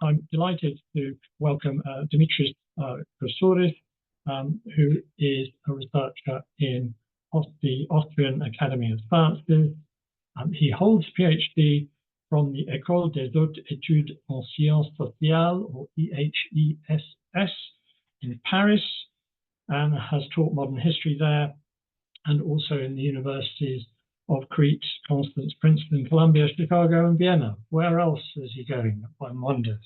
I'm delighted to welcome Dimitris Kousouris, who is a researcher in the Austrian Academy of Sciences. He holds a PhD from the École des Hautes Études en Sciences Sociales, or EHESS, in Paris, and has taught modern history there, and also in the universities of Crete, Constance, Princeton, Columbia, Chicago, and Vienna. Where else is he going? One wonders.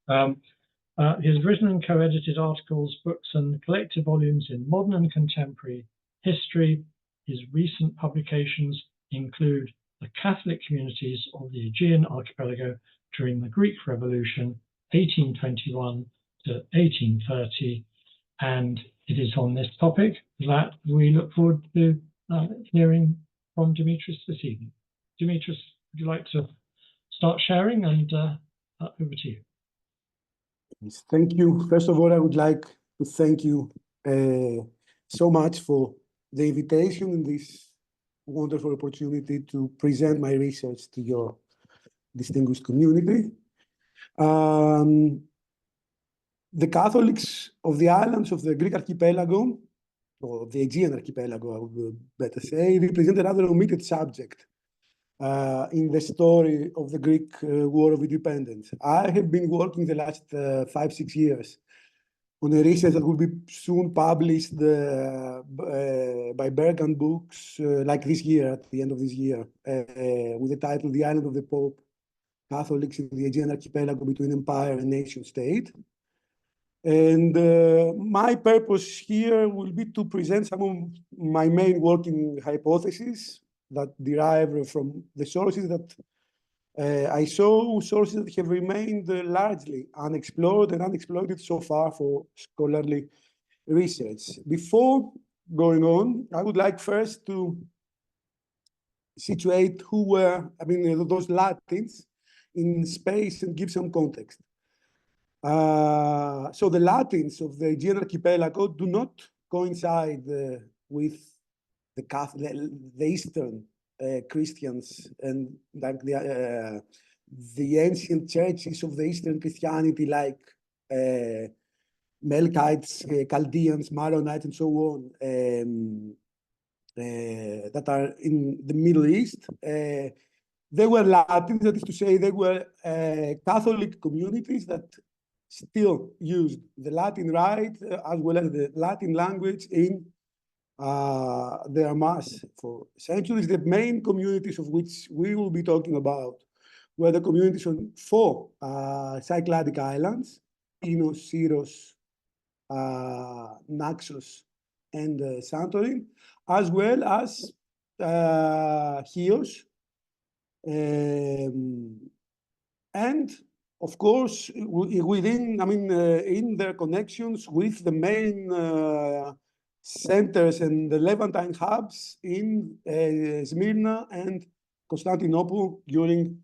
He has written and co-edited articles, books, and collected volumes in modern and contemporary history. His recent publications include The Catholic Communities of the Aegean Archipelago during the Greek Revolution, 1821 to 1830. And it is on this topic that we look forward to hearing from Dimitris this evening. Dimitris, would you like to start sharing? And over to you. Thank you. First of all, I would like to thank you so much for the invitation and this wonderful opportunity to present my research to your distinguished community. The Catholics of the islands of the Greek archipelago, or the Aegean archipelago, I would better say, represent a rather omitted subject in the story of the Greek War of Independence. I have been working the last 5-6 years on a research that will be soon published by Berghahn Books, like this year, at the end of this year, with the title The Island of the Pope, Catholics in the Aegean Archipelago Between Empire and Nation State. And my purpose here will be to present some of my main working hypotheses that derive from the sources that I saw, sources that have remained largely unexplored and unexploited so far for scholarly research. Before going on, I would like first to situate who were, those Latins in space and give some context. So the Latins of the Aegean archipelago do not coincide with the Eastern Christians and like the ancient churches of the Eastern Christianity, like Melkites, Chaldeans, Maronites, and so on, that are in the Middle East. They were Latins, that is to say, they were Catholic communities that still used the Latin rite as well as the Latin language in their mass for centuries. The main communities of which we will be talking about were the communities on 4 Cycladic islands, Inos, Syros, Naxos, and Santorin, as well as Chios, and of course, within, in their connections with the main centers and the Levantine hubs in Smyrna and Constantinople during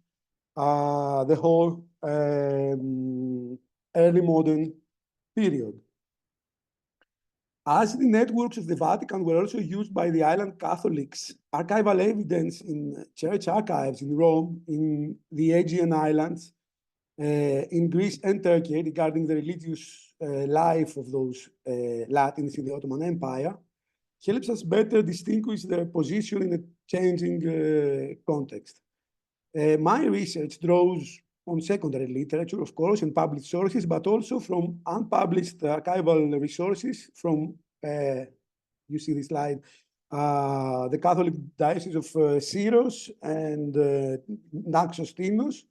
the whole early modern period. As the networks of the Vatican were also used by the island Catholics, archival evidence in church archives in Rome, in the Aegean Islands, in Greece and Turkey, regarding the religious life of those Latins in the Ottoman Empire, helps us better distinguish their position in a changing context. My research draws on secondary literature, of course, and published sources, but also from unpublished archival resources from, you see this slide, the Catholic Diocese of Syros and Naxos Tinos,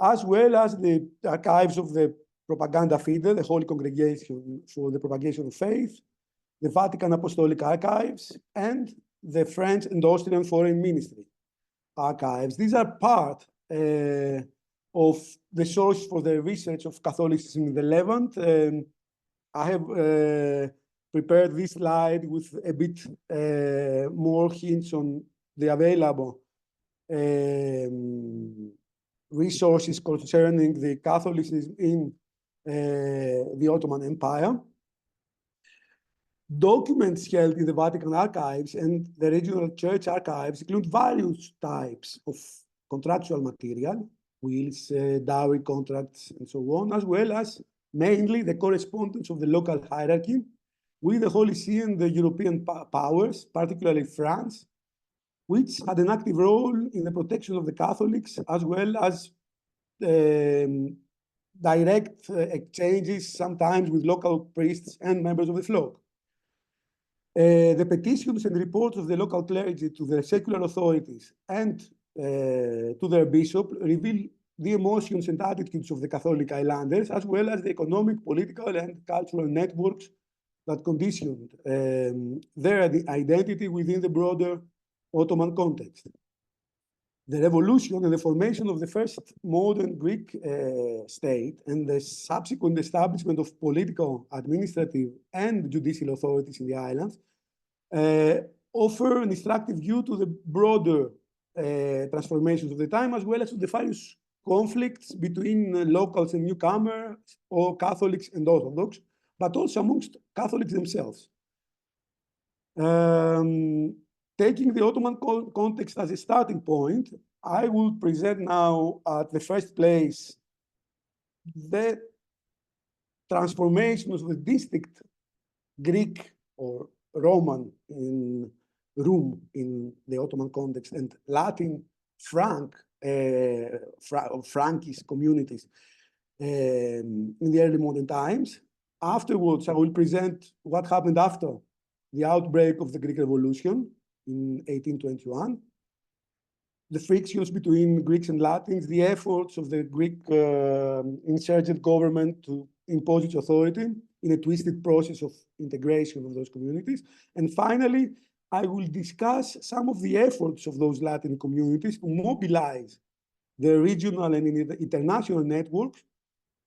as well as the archives of the Propaganda Fide, the Holy Congregation for the Propagation of Faith, the Vatican Apostolic Archives, and the French and Austrian Foreign Ministry archives. These are part of the source for the research of Catholicism in the Levant. I have prepared this slide with a bit more hints on the available resources concerning the Catholicism in the Ottoman Empire. Documents held in the Vatican archives and the regional church archives include various types of contractual material, wills, dowry contracts, and so on, as well as mainly the correspondence of the local hierarchy with the Holy See and the European powers, particularly France, which had an active role in the protection of the Catholics, as well as direct exchanges, sometimes with local priests and members of the flock. The petitions and reports of the local clergy to the secular authorities and to their bishop reveal the emotions and attitudes of the Catholic islanders, as well as the economic, political, and cultural networks that conditioned their identity within the broader Ottoman context. The revolution and the formation of the first modern Greek state and the subsequent establishment of political, administrative, and judicial authorities in the islands offer an instructive view to the broader transformations of the time, as well as to the various conflicts between locals and newcomers, or Catholics and Orthodox, but also amongst Catholics themselves. Taking the Ottoman context as a starting point, I will present now at the first place the transformations of the distinct Greek or Roman in Rome in the Ottoman context and Latin Frankish communities in the early modern times. Afterwards, I will present what happened after the outbreak of the Greek Revolution in 1821, the frictions between Greeks and Latins, the efforts of the Greek insurgent government to impose its authority in a twisted process of integration of those communities. And finally, I will discuss some of the efforts of those Latin communities to mobilize their regional and international networks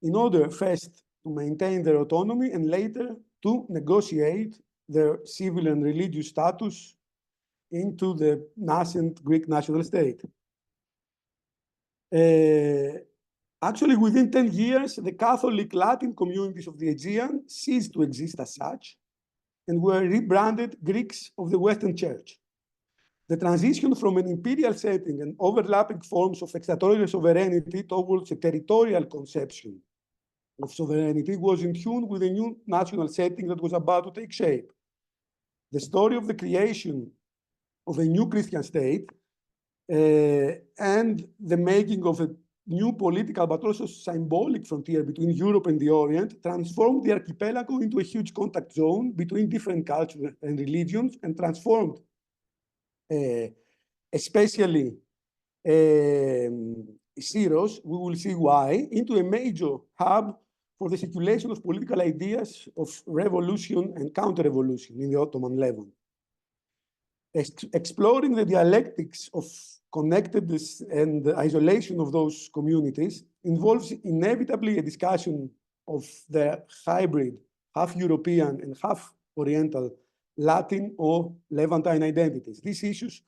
in order first to maintain their autonomy and later to negotiate their civil and religious status into the nascent Greek national state. Actually, within 10 years, the Catholic Latin communities of the Aegean ceased to exist as such and were rebranded Greeks of the Western Church. The transition from an imperial setting and overlapping forms of extraterritorial sovereignty towards a territorial conception of sovereignty was in tune with a new national setting that was about to take shape. The story of the creation of a new Christian state and the making of a new political but also symbolic frontier between Europe and the Orient transformed the archipelago into a huge contact zone between different cultures and religions, and transformed especially Syros, we will see why, into a major hub for the circulation of political ideas of revolution and counter-revolution in the Ottoman level. Exploring the dialectics of connectedness and isolation of those communities involves inevitably a discussion of the hybrid, half European and half Oriental Latin or Levantine identities. These issues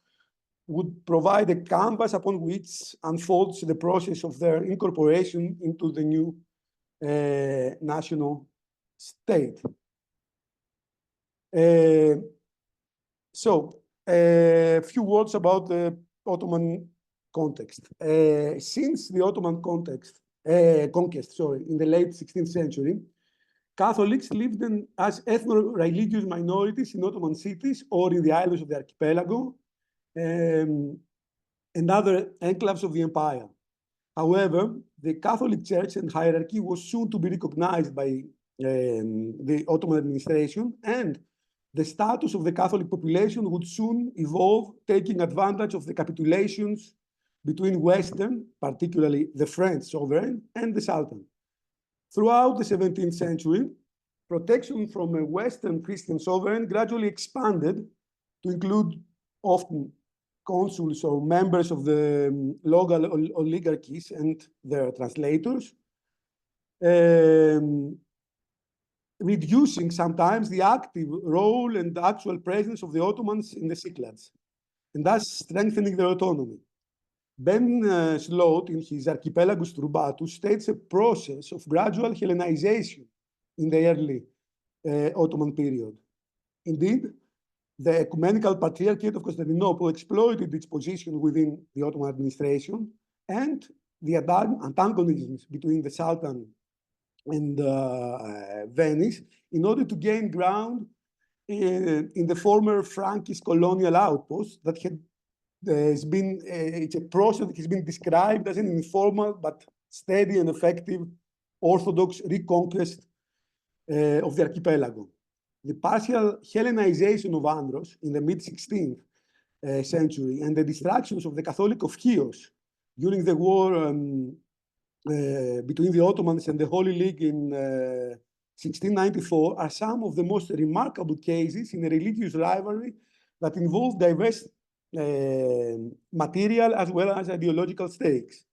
would provide a canvas upon which unfolds the process of their incorporation into the new national state. So, a few words about the Ottoman context. Since the Ottoman conquest, in the late 16th century, Catholics lived as ethno-religious minorities in Ottoman cities or in the islands of the archipelago and other enclaves of the empire. However, the Catholic Church and hierarchy was soon to be recognized by the Ottoman administration, and the status of the Catholic population would soon evolve, taking advantage of the capitulations between Western, particularly the French sovereign, and the Sultan. Throughout the 17th century, protection from a Western Christian sovereign gradually expanded to include often consuls or members of the local oligarchies and their translators, reducing sometimes the active role and the actual presence of the Ottomans in the Cyclades, and thus strengthening their autonomy. Ben Slot, in his Archipelagus Troubatus, states a process of gradual Hellenization in the early Ottoman period. Indeed, the Ecumenical Patriarchate of Constantinople exploited its position within the Ottoman administration, and the antagonisms between the Sultan and Venice in order to gain ground in the former Frankish colonial outpost that had it's a process that has been described as an informal but steady and effective Orthodox reconquest of the archipelago. The partial Hellenization of Andros in the mid-16th century and the distractions of the Catholic of Chios during the war between the Ottomans and the Holy League in 1694 are some of the most remarkable cases in a religious rivalry that involve diverse material as well as ideological stakes.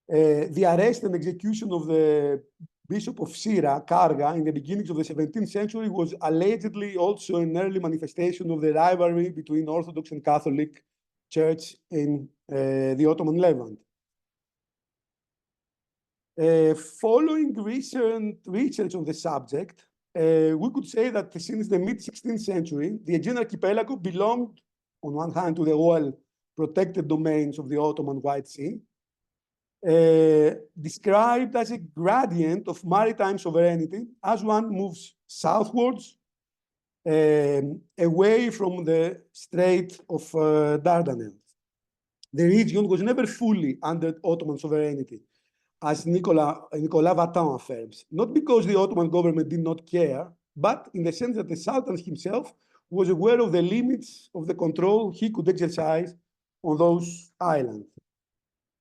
The arrest and execution of the Bishop of Syra, Karga, in the beginnings of the 17th century was allegedly also an early manifestation of the rivalry between Orthodox and Catholic Church in the Ottoman Levant. Following recent research on the subject, we could say that since the mid-16th century, the Aegean archipelago belonged, on one hand, to the well-protected domains of the Ottoman White Sea, described as a gradient of maritime sovereignty as one moves southwards, away from the Strait of Dardanelles. The region was never fully under Ottoman sovereignty, as Nicolas Vatin affirms, not because the Ottoman government did not care, but in the sense that the Sultan himself was aware of the limits of the control he could exercise on those islands.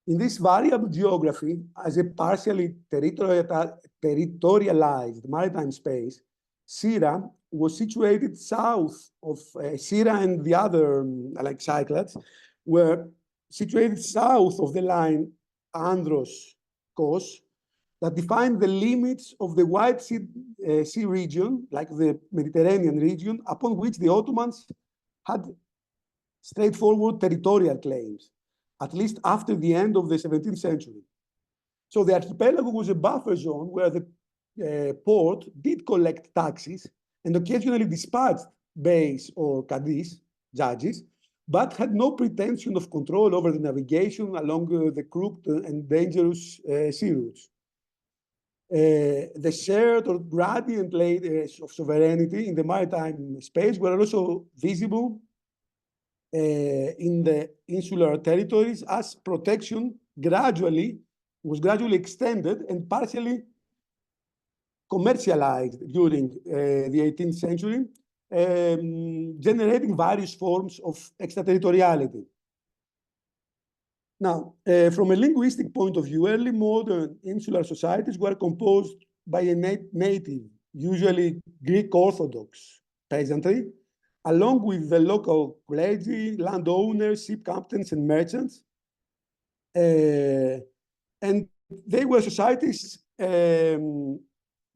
In this variable geography, as a partially territorialized maritime space, Syra was situated south of Syra, and the other, like Cyclades, were situated south of the line Andros-Kos that defined the limits of the White Sea region, like the Mediterranean region, upon which the Ottomans had straightforward territorial claims, at least after the end of the 17th century. So the archipelago was a buffer zone where the port did collect taxes and occasionally dispatched beys or cadis, judges, but had no pretension of control over the navigation along the crooked and dangerous sea routes. The shared or gradient layers of sovereignty in the maritime space were also visible in the insular territories as protection was gradually extended and partially commercialized during the 18th century, generating various forms of extraterritoriality. Now, from a linguistic point of view, early modern insular societies were composed by a native, usually Greek Orthodox peasantry, along with the local clergy, landowners, ship captains, and merchants. And they were societies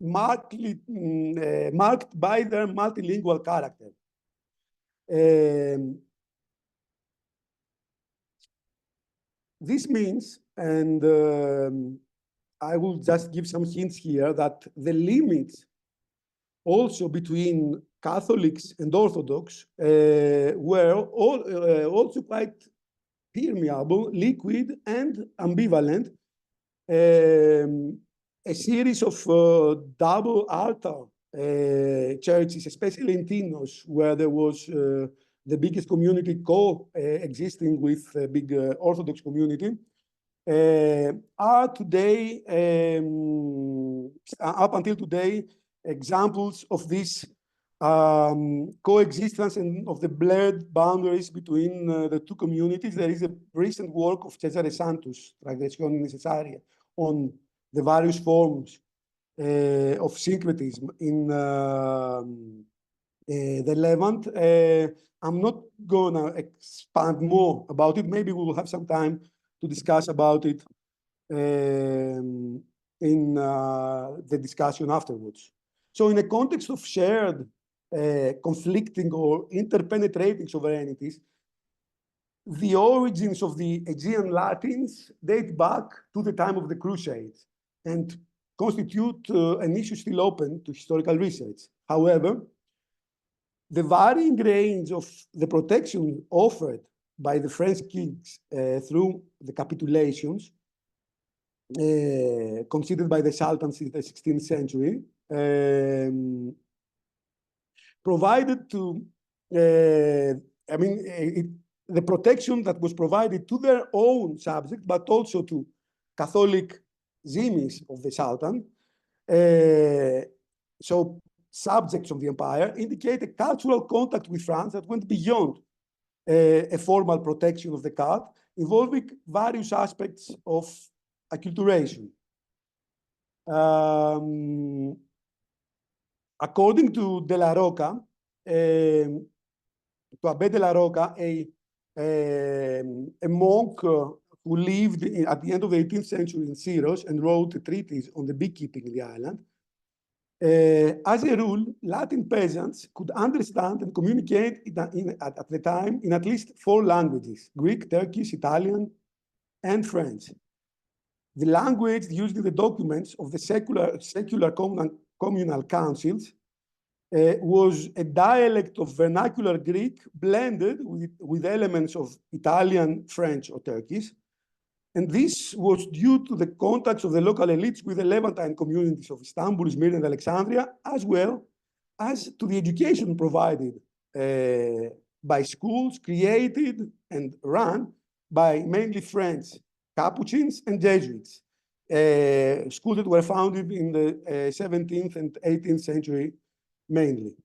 marked by their multilingual character. This means, and I will just give some hints here, that the limits also between Catholics and Orthodox were also quite permeable, liquid, and ambivalent. A series of double altar churches, especially in Tinos, where there was the biggest community co-existing with a big Orthodox community, are today, up until today, examples of this coexistence and of the blurred boundaries between the two communities. There is a recent work of Cesare Santos, Tradizioni Necessarie, on the various forms of syncretism in the Levant. I'm not going to expand more about it. Maybe we will have some time to discuss about it in the discussion afterwards. So in a context of shared conflicting or interpenetrating sovereignties, the origins of the Aegean Latins date back to the time of the Crusades and constitute an issue still open to historical research. However, the varying range of the protection offered by the French kings through the capitulations considered by the sultans in the 16th century, provided to, the protection that was provided to their own subjects, but also to Catholic zimis of the Sultan. So subjects of the empire indicate a cultural contact with France that went beyond a formal protection of the cult, involving various aspects of acculturation. According to De La Roca, to Abbe de la Roca, a monk who lived at the end of the 18th century in Syros and wrote a treatise on the beekeeping in the island. As a rule, Latin peasants could understand and communicate at the time in at least 4 languages: Greek, Turkish, Italian, and French. The language used in the documents of the secular communal councils was a dialect of vernacular Greek blended with elements of Italian, French, or Turkish. And this was due to the contacts of the local elites with the Levantine communities of Istanbul, Smyrna, and Alexandria, as well as to the education provided by schools created and run by mainly French Capuchins and Jesuits, schools that were founded in the 17th and 18th century mainly.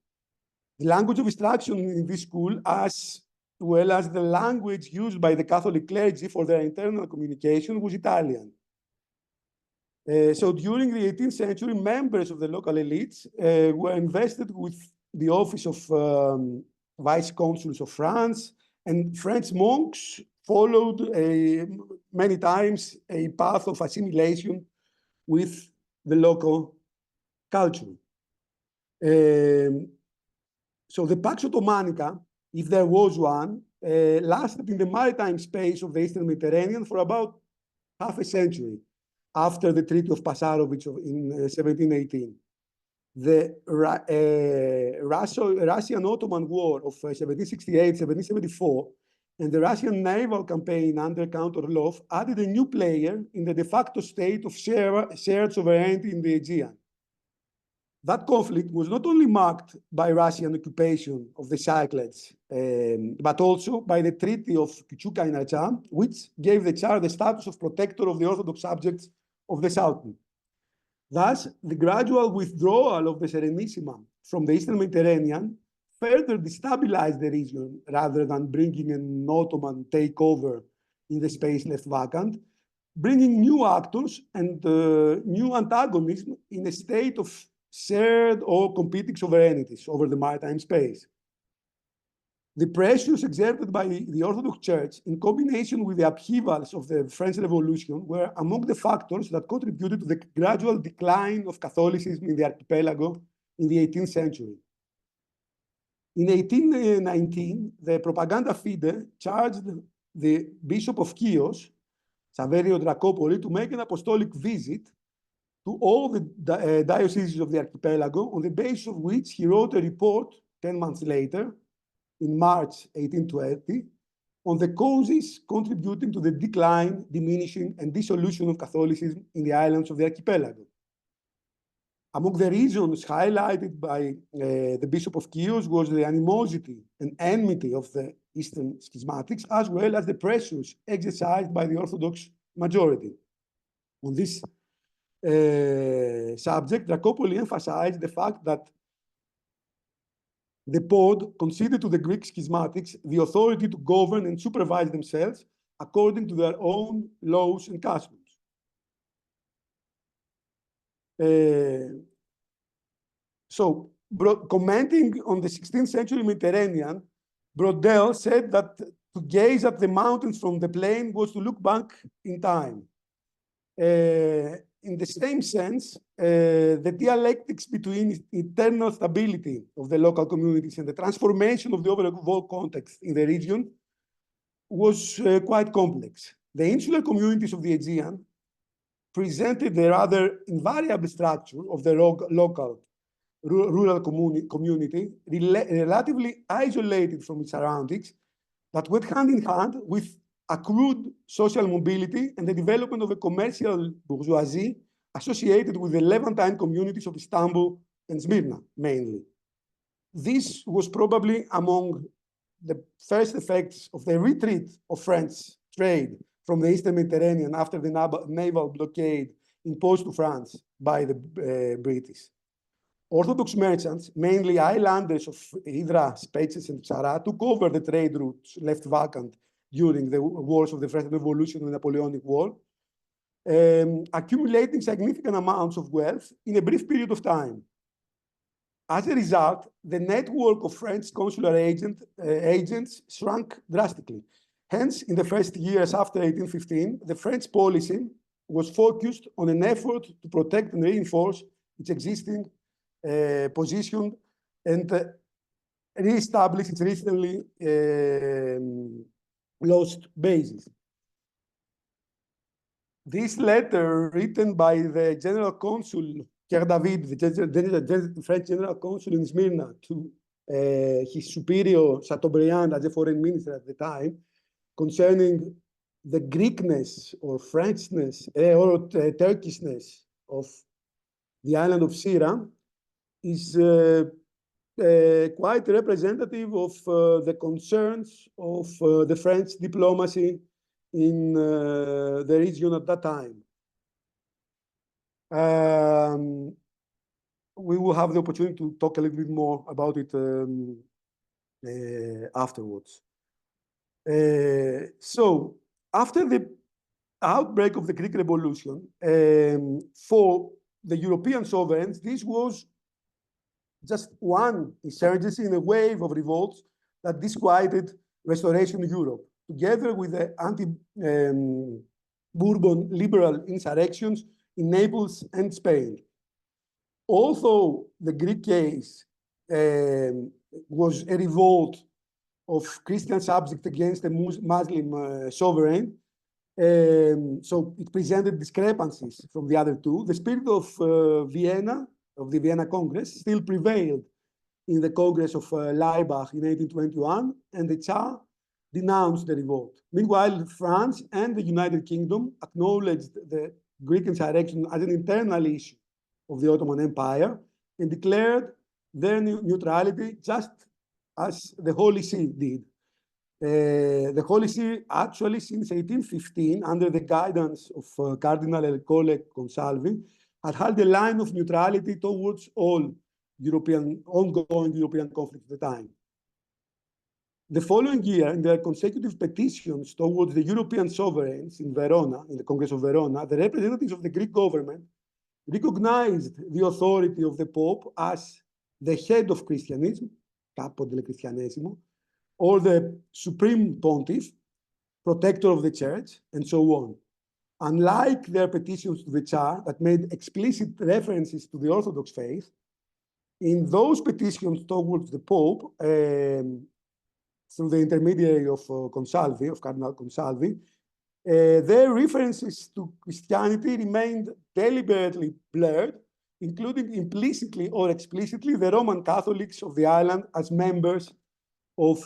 The language of instruction in this school, as well as the language used by the Catholic clergy for their internal communication, was Italian. So during the 18th century, members of the local elites were invested with the office of vice consuls of France, and French monks followed many times a path of assimilation with the local culture. So the Pax Ottomanica, if there was one, lasted in the maritime space of the Eastern Mediterranean for about half a century after the Treaty of Passarowitz in 1718. The Russian-Ottoman War of 1768-1774 and the Russian naval campaign under Count Orlov added a new player in the de facto state of shared sovereignty in the Aegean. That conflict was not only marked by Russian occupation of the Cyclades, but also by the Treaty of Küçükaynaçam, which gave the Tsar the status of protector of the Orthodox subjects of the Sultan. Thus, the gradual withdrawal of the Serenissima from the Eastern Mediterranean further destabilized the region rather than bringing an Ottoman takeover in the space left vacant, bringing new actors and new antagonism in a state of shared or competing sovereignties over the maritime space. The pressures exerted by the Orthodox Church in combination with the upheavals of the French Revolution were among the factors that contributed to the gradual decline of Catholicism in the archipelago in the 18th century. In 1819, the Propaganda Fide charged the Bishop of Chios, Saverio Dracopoli, to make an apostolic visit to all the dioceses of the archipelago, on the basis of which he wrote a report 10 months later, in March 1820, on the causes contributing to the decline, diminishing, and dissolution of Catholicism in the islands of the archipelago. Among the reasons highlighted by the Bishop of Chios was the animosity and enmity of the Eastern schismatics, as well as the pressures exercised by the Orthodox majority. On this subject, Dracopoli emphasized the fact that the Pod conceded to the Greek schismatics the authority to govern and supervise themselves according to their own laws and customs. So, commenting on the 16th century Mediterranean, Brodel said that to gaze at the mountains from the plain was to look back in time. In the same sense, the dialectics between internal stability of the local communities and the transformation of the overall context in the region was quite complex. The insular communities of the Aegean presented a rather invariable structure of the local rural community, relatively isolated from its surroundings, that went hand in hand with accrued social mobility, and the development of a commercial bourgeoisie associated with the Levantine communities of Istanbul and Smyrna, mainly. This was probably among the first effects of the retreat of French trade from the Eastern Mediterranean after the naval blockade imposed to France by the British. Orthodox merchants, mainly islanders of Hydra, Spetses, and Psara, took over the trade routes left vacant during the wars of the French Revolution and the Napoleonic War, accumulating significant amounts of wealth in a brief period of time. As a result, the network of French consular agents shrunk drastically. Hence, in the first years after 1815, the French policy was focused on an effort to protect and reinforce its existing position and re-establish its recently lost bases. This letter, written by the General Consul Pierre David, the French General Consul in Smyrna, to his superior Chateaubriand as a foreign minister at the time, concerning the Greekness or Frenchness or Turkishness of the island of Syra, is quite representative of the concerns of the French diplomacy in the region at that time. We will have the opportunity to talk a little bit more about it afterwards. So, after the outbreak of the Greek Revolution, for the European sovereigns, this was just one insurgency in a wave of revolts that disquieted Restoration Europe, together with the anti-Bourbon liberal insurrections in Naples and Spain. Although the Greek case was a revolt of Christian subjects against a Muslim sovereign, so it presented discrepancies from the other two. The spirit of Vienna, of the Vienna Congress, still prevailed in the Congress of Laibach in 1821, and the Tsar denounced the revolt. Meanwhile, France and the United Kingdom acknowledged the Greek insurrection as an internal issue of the Ottoman Empire and declared their neutrality just as the Holy See did. The Holy See, actually, since 1815, under the guidance of Cardinal Ercole Consalvi, had held a line of neutrality towards all ongoing European conflicts at the time. The following year, in their consecutive petitions towards the European sovereigns in Verona, in the Congress of Verona, the representatives of the Greek government recognized the authority of the Pope as the head of Christianism, Capo del Cristianesimo, or the supreme pontiff, protector of the church, and so on. Unlike their petitions to the Tsar that made explicit references to the Orthodox faith, in those petitions towards the Pope, through the intermediary of Consalvi, of Cardinal Consalvi, their references to Christianity remained deliberately blurred, including implicitly or explicitly the Roman Catholics of the island as members of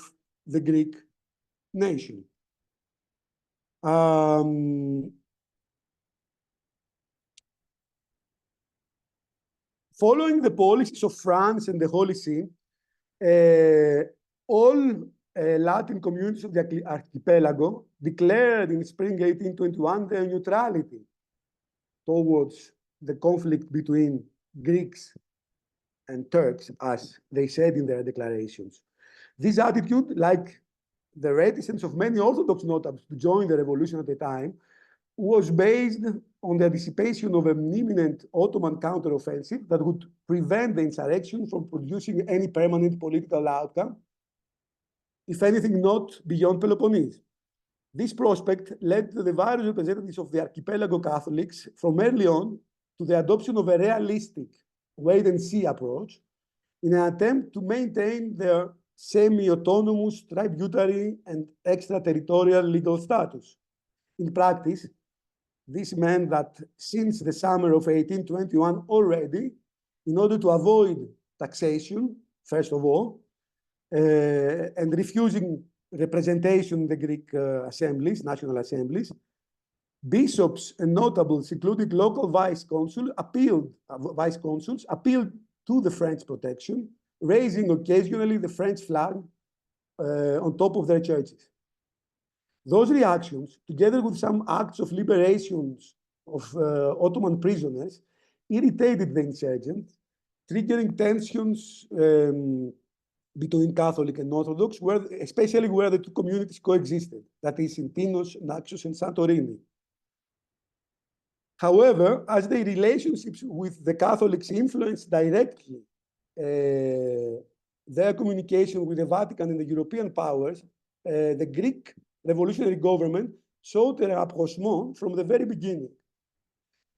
the Greek nation. Following the policies of France and the Holy See, all Latin communities of the archipelago declared in spring 1821 their neutrality towards the conflict between Greeks and Turks, as they said in their declarations. This attitude, like the reticence of many Orthodox notables to join the revolution at the time, was based on the anticipation of an imminent Ottoman counteroffensive that would prevent the insurrection from producing any permanent political outcome, if anything not beyond Peloponnese. This prospect led to the various representatives of the archipelago Catholics from early on to the adoption of a realistic wait-and-see approach in an attempt to maintain their semi-autonomous, tributary, and extraterritorial legal status. In practice, this meant that since the summer of 1821 already, in order to avoid taxation, first of all, and refusing representation in the Greek assemblies, national assemblies. Bishops and notables, including local vice consuls, appealed to the French protection, raising occasionally the French flag on top of their churches. Those reactions, together with some acts of liberations of Ottoman prisoners, irritated the insurgents, triggering tensions between Catholic and Orthodox, especially where the two communities coexisted, that is in Tinos, Naxos, and Santorini. However, as the relationships with the Catholics influenced directly their communication with the Vatican and the European powers, the Greek revolutionary government showed a rapprochement from the very beginning.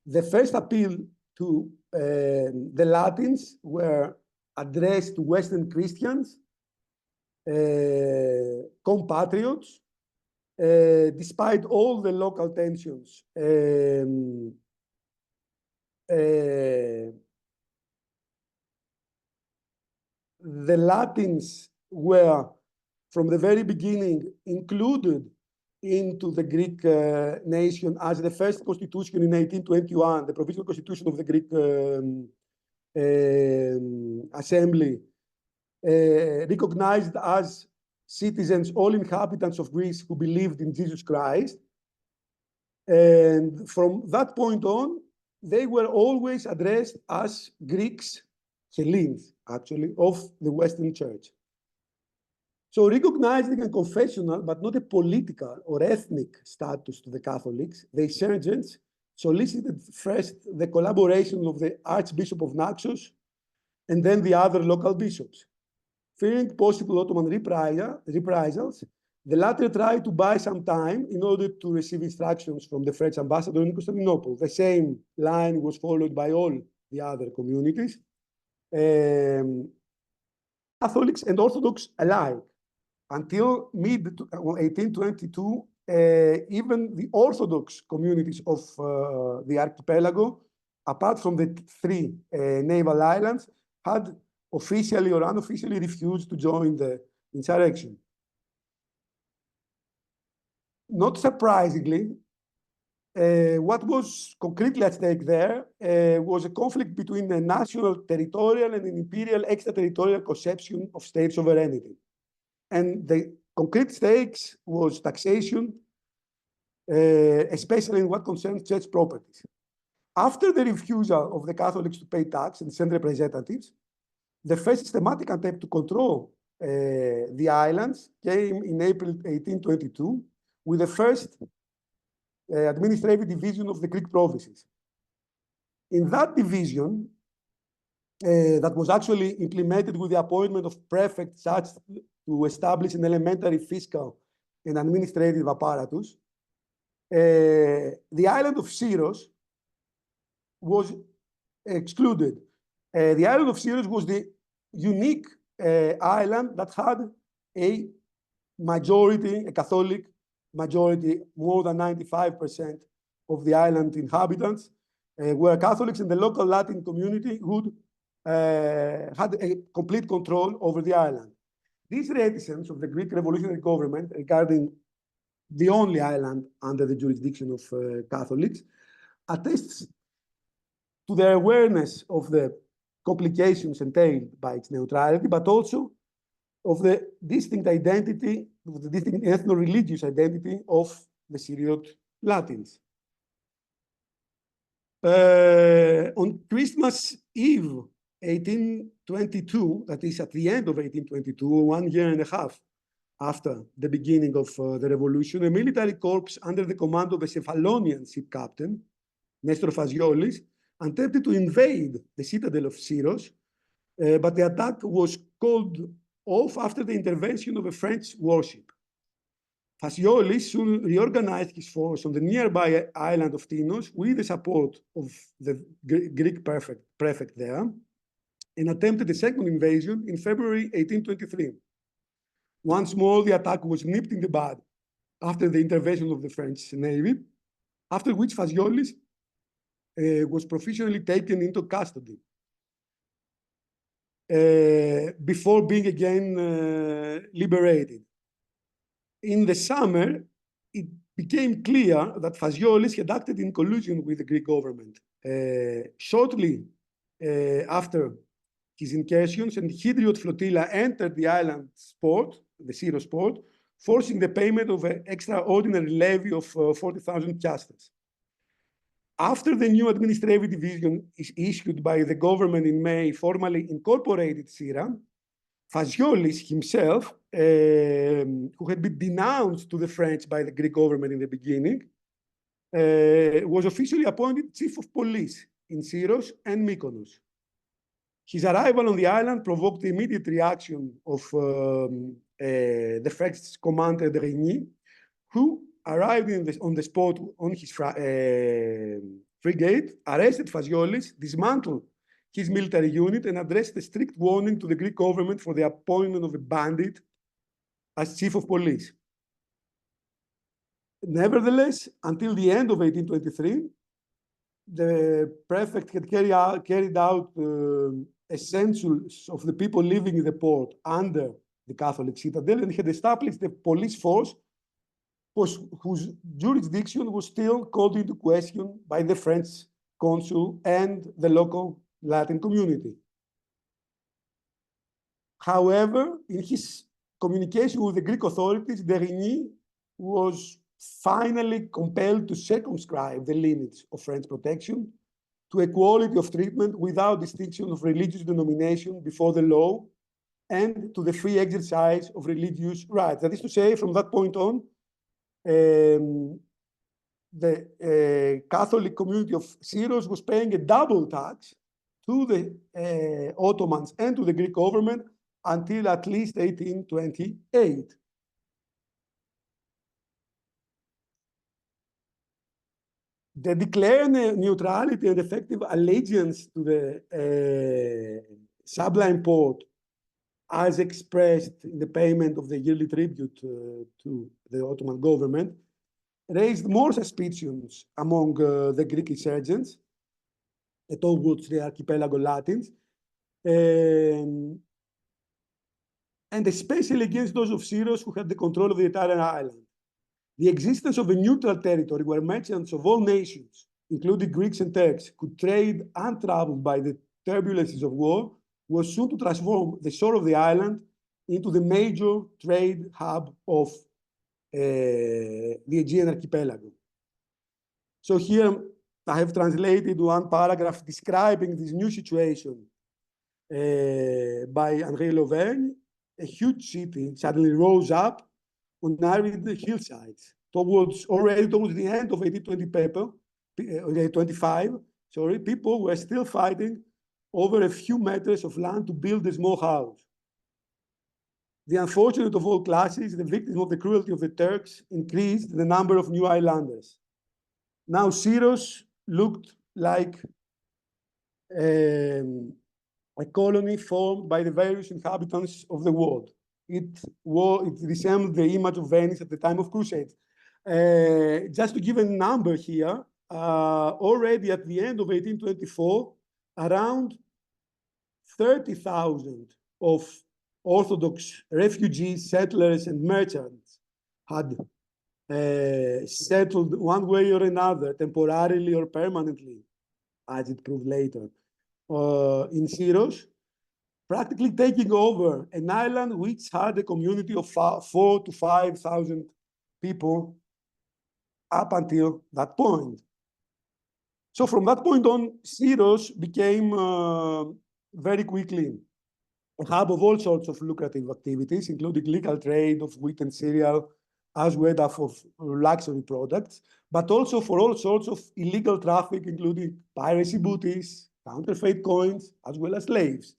The first appeal to the Latins were addressed to Western Christians, compatriots, despite all the local tensions. The Latins were, from the very beginning, included into the Greek nation as the first constitution in 1821, the provisional constitution of the Greek assembly, recognized as citizens all inhabitants of Greece who believed in Jesus Christ. And from that point on, they were always addressed as Greeks, Hellenes, actually, of the Western Church. So recognizing a confessional, but not a political or ethnic status to the Catholics, the insurgents solicited first the collaboration of the Archbishop of Naxos and then the other local bishops. Fearing possible Ottoman reprisals, the latter tried to buy some time in order to receive instructions from the French ambassador in Constantinople. The same line was followed by all the other communities, Catholics and Orthodox alike. Until mid-1822, even the Orthodox communities of the archipelago, apart from the three naval islands, had officially or unofficially refused to join the insurrection. Not surprisingly, what was concretely at stake there was a conflict between a national territorial and an imperial extraterritorial conception of state sovereignty. And the concrete stakes was taxation, especially in what concerns church properties. After the refusal of the Catholics to pay tax and send representatives, the first systematic attempt to control the islands came in April 1822 with the first administrative division of the Greek provinces. In that division, that was actually implemented with the appointment of prefects such to establish an elementary fiscal and administrative apparatus, the island of Syros was excluded. The island of Syros was the unique island that had a majority, a Catholic majority, more than 95% of the island inhabitants were Catholics, and the local Latin community had a complete control over the island. This reticence of the Greek revolutionary government regarding the only island under the jurisdiction of Catholics attests to their awareness of the complications entailed by its neutrality, but also of the distinct identity, the distinct ethno-religious identity of the Cypriot Latins. On Christmas Eve, 1822, that is at the end of 1822, 1 year and a half after the beginning of the revolution, a military corps under the command of a Cephalonian ship captain, Nestor Phasioulis, attempted to invade the citadel of Syros, but the attack was called off after the intervention of a French warship. Phasioulis soon reorganized his force on the nearby island of Tinos with the support of the Greek prefect there, and attempted a second invasion in February 1823. Once more, the attack was nipped in the bud after the intervention of the French Navy, after which Phasioulis was provisionally taken into custody before being again liberated. in the summer, it became clear that Fasiolis had acted in collusion with the Greek government. Shortly after his incursions, and Hydriot flotilla entered the island's port, the Syros port, forcing the payment of an extraordinary levy of 40,000 piastres. After the new administrative division is issued by the government in May, formally incorporated Syra, Fasiolis himself, who had been denounced to the French by the Greek government in the beginning, was officially appointed chief of police in Syros and Mykonos. His arrival on the island provoked the immediate reaction of the French commander de Rigny, who arrived on the spot on his frigate, arrested Fasiolis, dismantled his military unit, and addressed a strict warning to the Greek government for the appointment of a bandit as chief of police. Nevertheless, until the end of 1823, the prefect had carried out a census of the people living in the port under the Catholic citadel, and had established a police force whose jurisdiction was still called into question by the French consul and the local Latin community. However, in his communication with the Greek authorities, de Rigny was finally compelled to circumscribe the limits of French protection to equality of treatment without distinction of religious denomination before the law, and to the free exercise of religious rights. That is to say, from that point on, the Catholic community of Syros was paying a double tax to the Ottomans and to the Greek government until at least 1828. The declared neutrality and effective allegiance to the Sublime Porte, as expressed in the payment of the yearly tribute to the Ottoman government, raised more suspicions among the Greek insurgents towards the Archipelago Latins, and especially against those of Syros who had the control of the entire island. The existence of a neutral territory where merchants of all nations, including Greeks and Turks, could trade untroubled by the turbulences of war was soon to transform the shore of the island into the major trade hub of the Aegean archipelago. So here I have translated one paragraph describing this new situation by Henri Lauvergne. A huge city suddenly rose up on arid hillsides already towards the end of 1825. People were still fighting over a few meters of land to build a small house. The unfortunate of all classes, the victim of the cruelty of the Turks, increased the number of new islanders. Now Syros looked like a colony formed by the various inhabitants of the world. It resembled the image of Venice at the time of Crusades. Just to give a number here, already at the end of 1824, around 30,000 of Orthodox refugees, settlers, and merchants had settled one way or another, temporarily or permanently, as it proved later, in Syros, practically taking over an island which had a community of 4,000 to 5,000 people up until that point. So from that point on, Syros became very quickly a hub of all sorts of lucrative activities, including legal trade of wheat and cereal, as well as of luxury products, but also for all sorts of illegal traffic, including piracy booties, counterfeit coins, as well as slaves.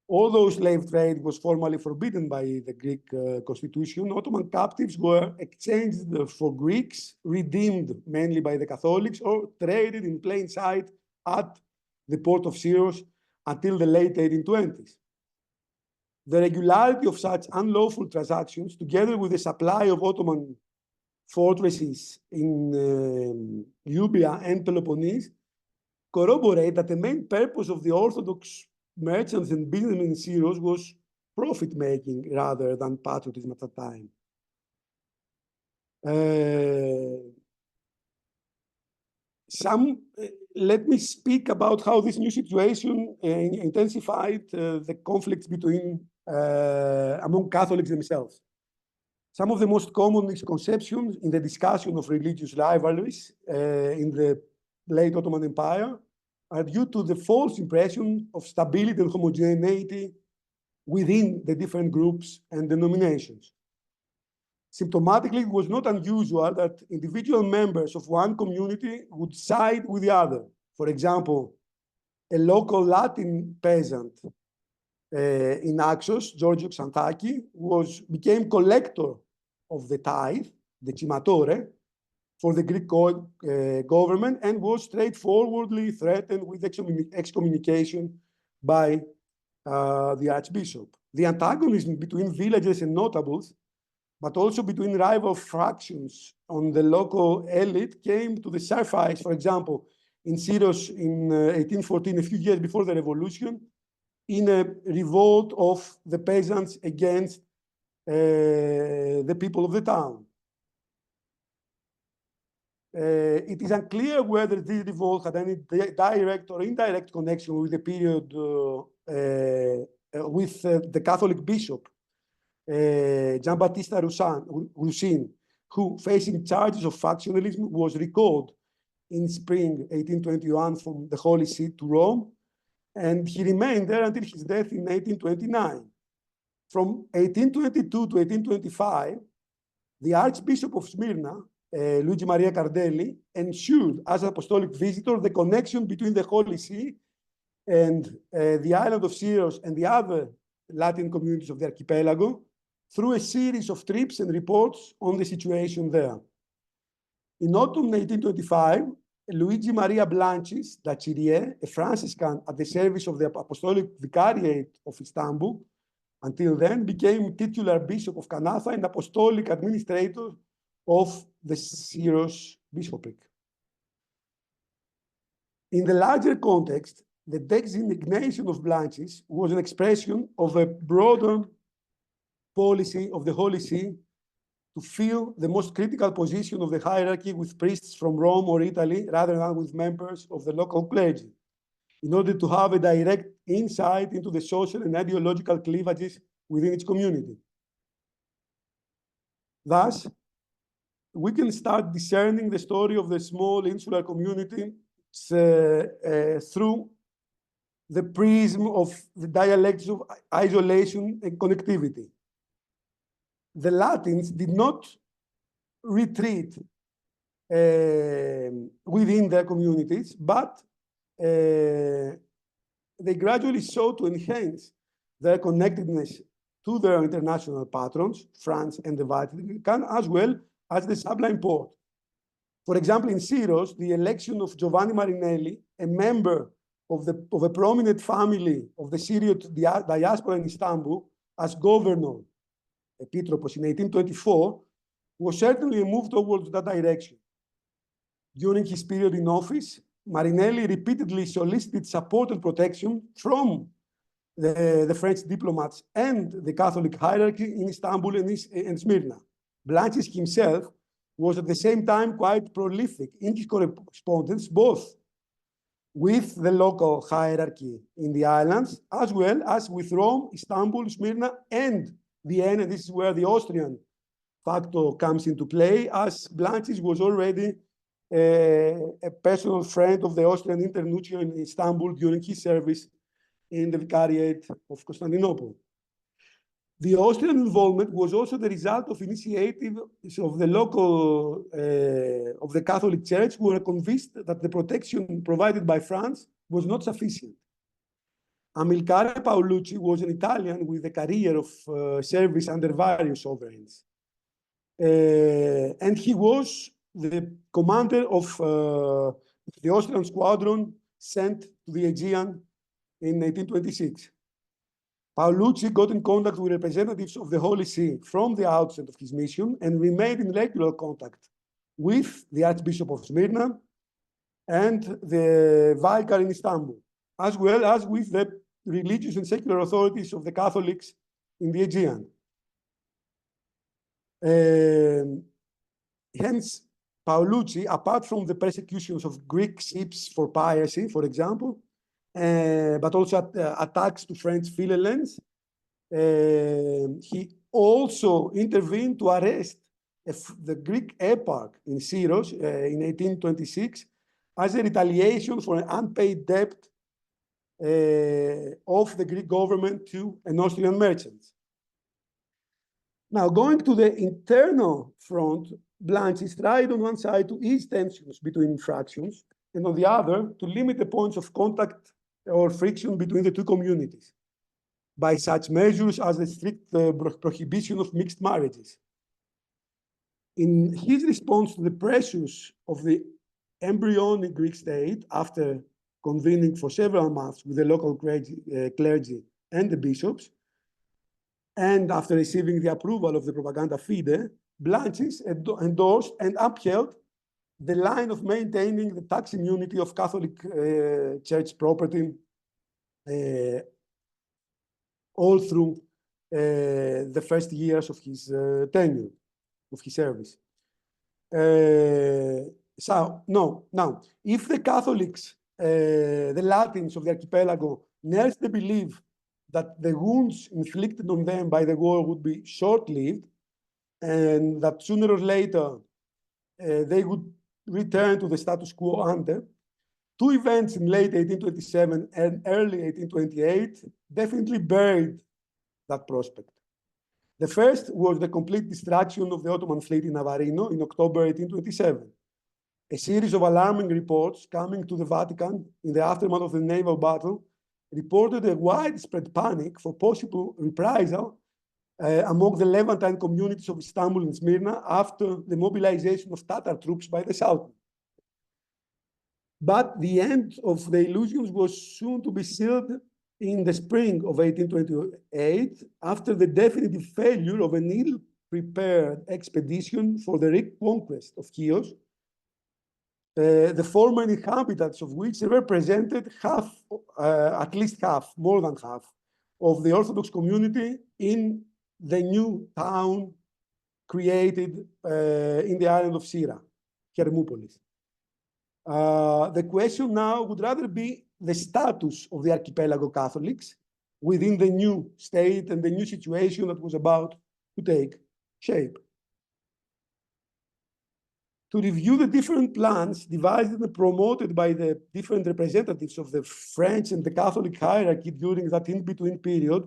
Although slave trade was formally forbidden by the Greek constitution, Ottoman captives were exchanged for Greeks, redeemed mainly by the Catholics, or traded in plain sight at the port of Syros until the late 1820s. The regularity of such unlawful transactions, together with the supply of Ottoman fortresses in Euboea and Peloponnese, corroborate that the main purpose of the Orthodox merchants and businessmen in Syros was profit-making rather than patriotism at that time. Let me speak about how this new situation intensified the conflicts between among Catholics themselves. Some of the most common misconceptions in the discussion of religious rivalries in the late Ottoman Empire are due to the false impression of stability and homogeneity within the different groups and denominations. Symptomatically, it was not unusual that individual members of one community would side with the other. For example, a local Latin peasant in Naxos, Georgios Xanthaki, became collector of the tithe, the cimatore, for the Greek government and was straightforwardly threatened with excommunication by the archbishop. The antagonism between villagers and notables, but also between rival fractions on the local elite, came to the surface. For example, in Syros in 1814, a few years before the revolution, in a revolt of the peasants against the people of the town. It is unclear whether this revolt had any direct or indirect connection with the period with the Catholic bishop, Giambattista Rusin, who, facing charges of factionalism, was recalled in spring 1821 from the Holy See to Rome, and he remained there until his death in 1829. From 1822 to 1825, the Archbishop of Smyrna, Luigi Maria Cardelli, ensured as apostolic visitor the connection between the Holy See and the island of Syros and the other Latin communities of the archipelago through a series of trips and reports on the situation there. In autumn 1825, Luigi Maria Blanchis da Cirie, a Franciscan at the service of the Apostolic Vicariate of Istanbul, until then became titular Bishop of Kanatha and Apostolic Administrator of the Syros Bishopric. In the larger context, the designation of Blanchis was an expression of a broader policy of the Holy See to fill the most critical position of the hierarchy with priests from Rome or Italy rather than with members of the local clergy, in order to have a direct insight into the social and ideological cleavages within its community. Thus, we can start discerning the story of the small insular community through the prism of the dialectics of isolation and connectivity. The Latins did not retreat within their communities, but they gradually sought to enhance their connectedness to their international patrons, France and the Vatican, as well as the Sublime Porte. For example, in Syros, the election of Giovanni Marinelli, a member of a prominent family of the Syrian diaspora in Istanbul, as governor, Epitropos, in 1824, was certainly a move towards that direction. During his period in office, Marinelli repeatedly solicited support and protection from the French diplomats and the Catholic hierarchy in Istanbul and Smyrna. Blanchis himself was at the same time quite prolific in his correspondence, both with the local hierarchy in the islands, as well as with Rome, Istanbul, Smyrna, and Vienna. This is where the Austrian factor comes into play, as Blanchis was already a personal friend of the Austrian Internuncio in Istanbul during his service in the Vicariate of Constantinople. The Austrian involvement was also the result of initiative of the local, of the Catholic Church, who were convinced that the protection provided by France was not sufficient. Amilcare Paolucci was an Italian with a career of service under various sovereigns. And he was the commander of the Austrian squadron sent to the Aegean in 1826. Paolucci got in contact with representatives of the Holy See from the outset of his mission and remained in regular contact with the Archbishop of Smyrna and the Vicar in Istanbul, as well as with the religious and secular authorities of the Catholics in the Aegean. Hence, Paolucci, apart from the persecutions of Greek ships for piracy, for example, but also attacks to French philhellenes, he also intervened to arrest the Greek eparch in Syros in 1826 as a retaliation for an unpaid debt of the Greek government to an Austrian merchant. Now, going to the internal front, Blanchis tried on one side to ease tensions between fractions, and on the other, to limit the points of contact or friction between the two communities by such measures as the strict prohibition of mixed marriages. In his response to the pressures of the embryonic Greek state, after convening for several months with the local clergy and the bishops, and after receiving the approval of the propaganda fide, Blanchis endorsed and upheld the line of maintaining the tax immunity of Catholic church property all through the first years of his tenure, of his service. Now, if the Catholics, the Latins of the archipelago, nursed the belief that the wounds inflicted on them by the war would be short-lived, and that sooner or later they would return to the status quo ante, two events in late 1827 and early 1828 definitely buried that prospect. The first was the complete destruction of the Ottoman fleet in Navarino in October 1827. A series of alarming reports coming to the Vatican in the aftermath of the naval battle reported a widespread panic for possible reprisal among the Levantine communities of Istanbul and Smyrna after the mobilization of Tatar troops by the Sultan. But the end of the illusions was soon to be sealed in the spring of 1828 after the definitive failure of an ill-prepared expedition for the reconquest of Chios, the former inhabitants of which represented half, at least half, more than half, of the Orthodox community in the new town created in the island of Syra, Hermopolis. The question now would rather be the status of the archipelago Catholics within the new state and the new situation that was about to take shape. To review the different plans devised and promoted by the different representatives of the French and the Catholic hierarchy during that in-between period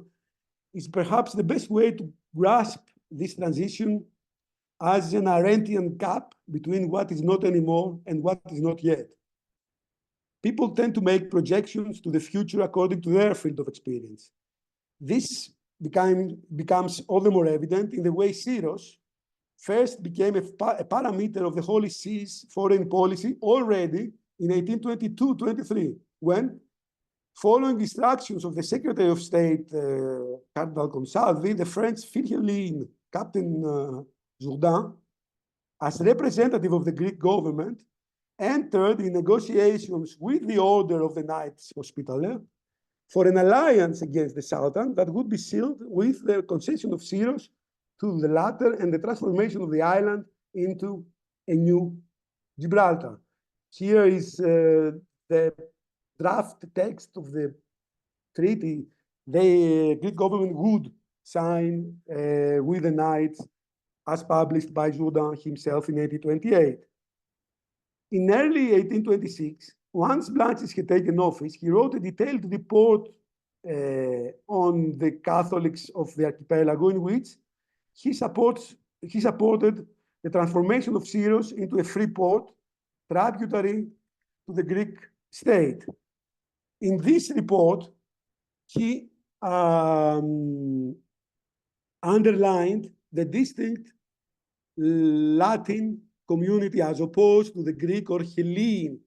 is perhaps the best way to grasp this transition as an Arendtian gap between what is not anymore and what is not yet. People tend to make projections to the future according to their field of experience. This becomes all the more evident in the way Syros first became a parameter of the Holy See's foreign policy already in 1822-23, when, following instructions of the Secretary of State, Cardinal Consalvi, the French Philhellene Captain Jourdan, as representative of the Greek government, entered in negotiations with the Order of the Knights Hospitaller for an alliance against the Sultan that would be sealed with the concession of Syros to the latter and the transformation of the island into a new Gibraltar. Here is the draft text of the treaty the Greek government would sign with the Knights as published by Jourdan himself in 1828. In early 1826, once Blanchis had taken office, he wrote a detailed report on the Catholics of the archipelago in which he supported the transformation of Syros into a free port tributary to the Greek state. In this report, he underlined the distinct Latin community as opposed to the Greek or Hellenic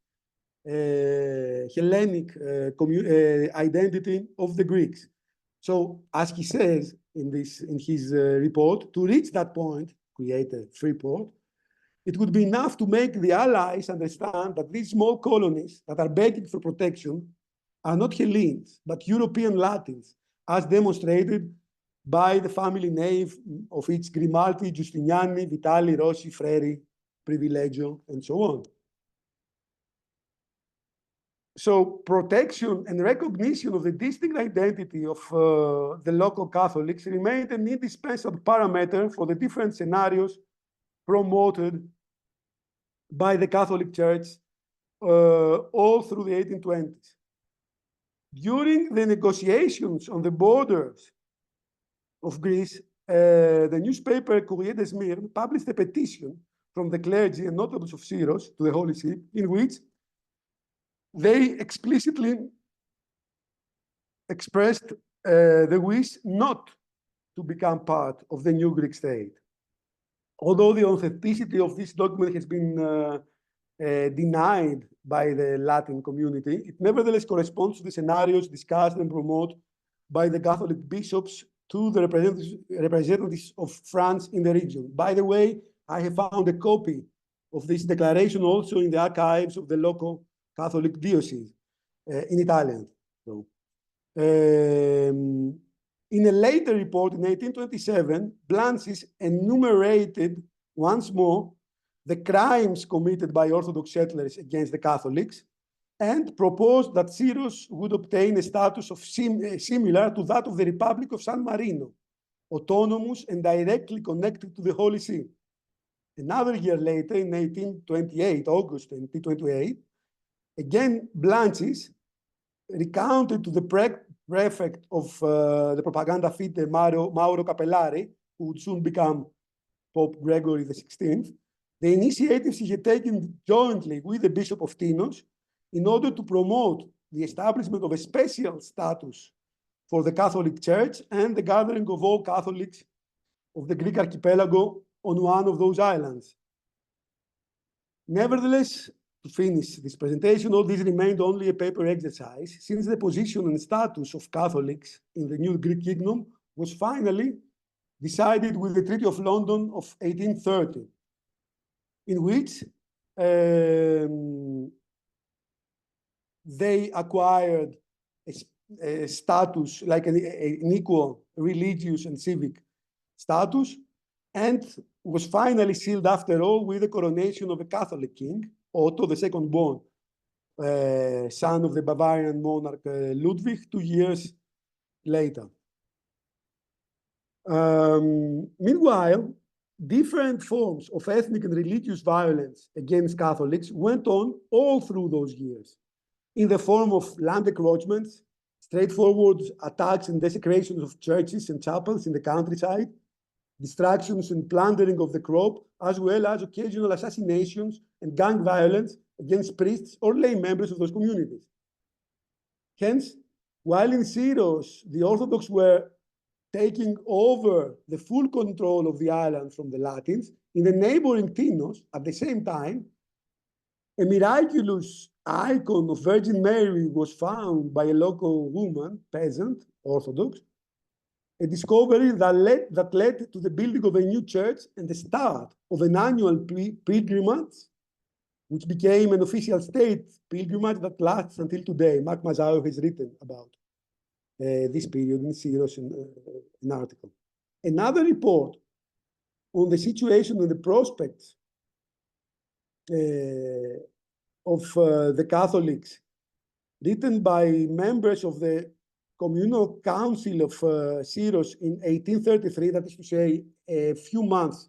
identity of the Greeks. So, as he says in his report, to reach that point, create a free port, it would be enough to make the Allies understand that these small colonies that are begging for protection are not Hellenes, but European Latins, as demonstrated by the family name of each Grimaldi, Giustiniani, Vitali, Rossi, Freri, privilegio, and so on. So protection and recognition of the distinct identity of the local Catholics remained an indispensable parameter for the different scenarios promoted by the Catholic Church all through the 1820s. During the negotiations on the borders of Greece, the newspaper Courrier des Smyrne published a petition from the clergy and notables of Syros to the Holy See, in which they explicitly expressed the wish not to become part of the new Greek state. Although the authenticity of this document has been denied by the Latin community, it nevertheless corresponds to the scenarios discussed and promoted by the Catholic bishops to the representatives of France in the region. By the way, I have found a copy of this declaration also in the archives of the local Catholic diocese in Italian. So, in a later report in 1827, Blanchis enumerated once more the crimes committed by Orthodox settlers against the Catholics and proposed that Syros would obtain a status of similar to that of the Republic of San Marino, autonomous and directly connected to the Holy See. Another year later, in 1828, August 1828, again, Blanchis recounted to the prefect of the Propaganda Fide, Mauro Capellari, who would soon become Pope Gregory XVI, the initiatives he had taken jointly with the Bishop of Tinos in order to promote the establishment of a special status for the Catholic Church and the gathering of all Catholics of the Greek archipelago on one of those islands. Nevertheless, to finish this presentation, all this remained only a paper exercise, since the position and status of Catholics in the new Greek kingdom was finally decided with the Treaty of London of 1830, in which they acquired a status, like an equal religious and civic status, and was finally sealed after all with the coronation of a Catholic king, Otto, the second-born son of the Bavarian monarch Ludwig, 2 years later. Meanwhile, different forms of ethnic and religious violence against Catholics went on all through those years, in the form of land encroachments, straightforward attacks and desecrations of churches and chapels in the countryside, distractions and plundering of the crop, as well as occasional assassinations and gang violence against priests or lay members of those communities. Hence, while in Syros, the Orthodox were taking over the full control of the island from the Latins, in the neighboring Tinos, at the same time, a miraculous icon of Virgin Mary was found by a local woman, peasant, Orthodox, a discovery that led to the building of a new church and the start of an annual pilgrimage, which became an official state pilgrimage that lasts until today. Mark Mazaro has written about this period in Syros in an article. Another report on the situation and the prospects of the Catholics, written by members of the Communal Council of Syros in 1833, that is to say, a few months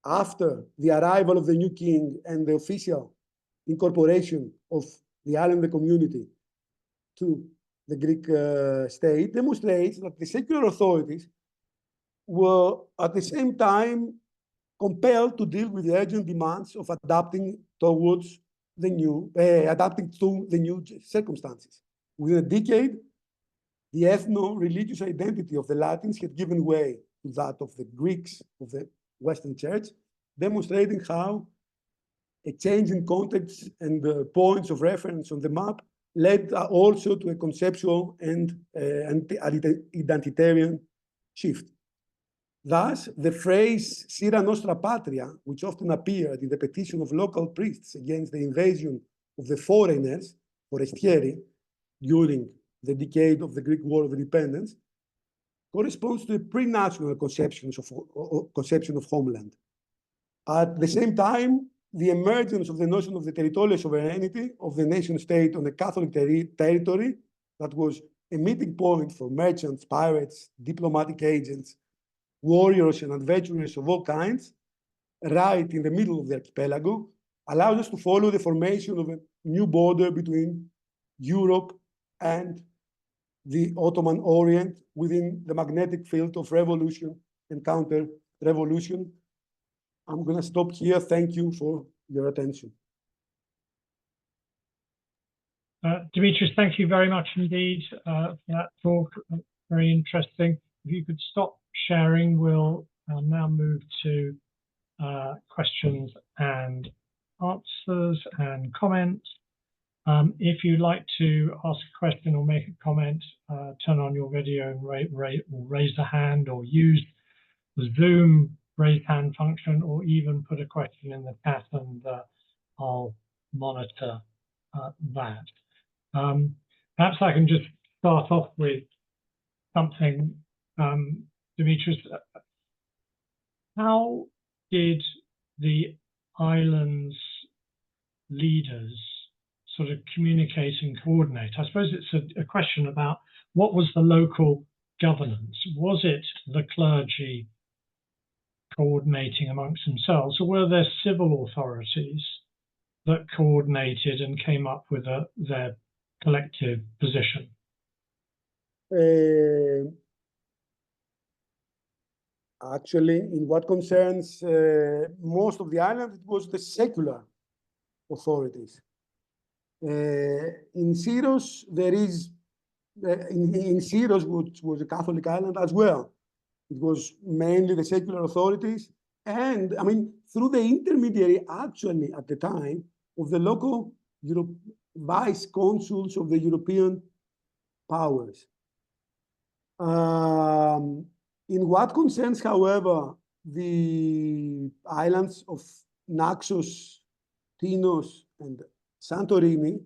after the arrival of the new king and the official incorporation of the island community to the Greek state, demonstrates that the secular authorities were at the same time compelled to deal with the urgent demands of adapting to the new circumstances. Within a decade, the ethno-religious identity of the Latins had given way to that of the Greeks of the Western Church, demonstrating how a change in context and points of reference on the map led also to a conceptual and identitarian shift. Thus, the phrase Syra Nostra Patria, which often appeared in the petition of local priests against the invasion of the foreigners, forestieri, during the decade of the Greek War of Independence, corresponds to a pre-national conception of homeland. At the same time, the emergence of the notion of the territorial sovereignty of the nation state on a Catholic territory that was a meeting point for merchants, pirates, diplomatic agents, warriors, and adventurers of all kinds, right in the middle of the archipelago, allows us to follow the formation of a new border between Europe and the Ottoman Orient within the magnetic field of revolution and counter-revolution. I'm going to stop here. Thank you for your attention. Dimitris, thank you very much indeed for that talk. Very interesting. If you could stop sharing, we'll now move to questions and answers and comments. If you'd like to ask a question or make a comment, turn on your video and raise a hand, or use the Zoom raise hand function, or even put a question in the chat, and I'll monitor that. Perhaps I can just start off with something, Dimitris. How did the island's leaders sort of communicate and coordinate? I suppose it's a question about what was the local governance? Was it the clergy coordinating amongst themselves, or were there civil authorities that coordinated and came up with their collective position? Actually, in what concerns most of the island, it was the secular authorities. In Syros, there is, in Syros, which was a Catholic island as well, it was mainly the secular authorities, and I mean, through the intermediary, actually, at the time, of the local vice consuls of the European powers. In what concerns, however, the islands of Naxos, Tinos, and Santorini,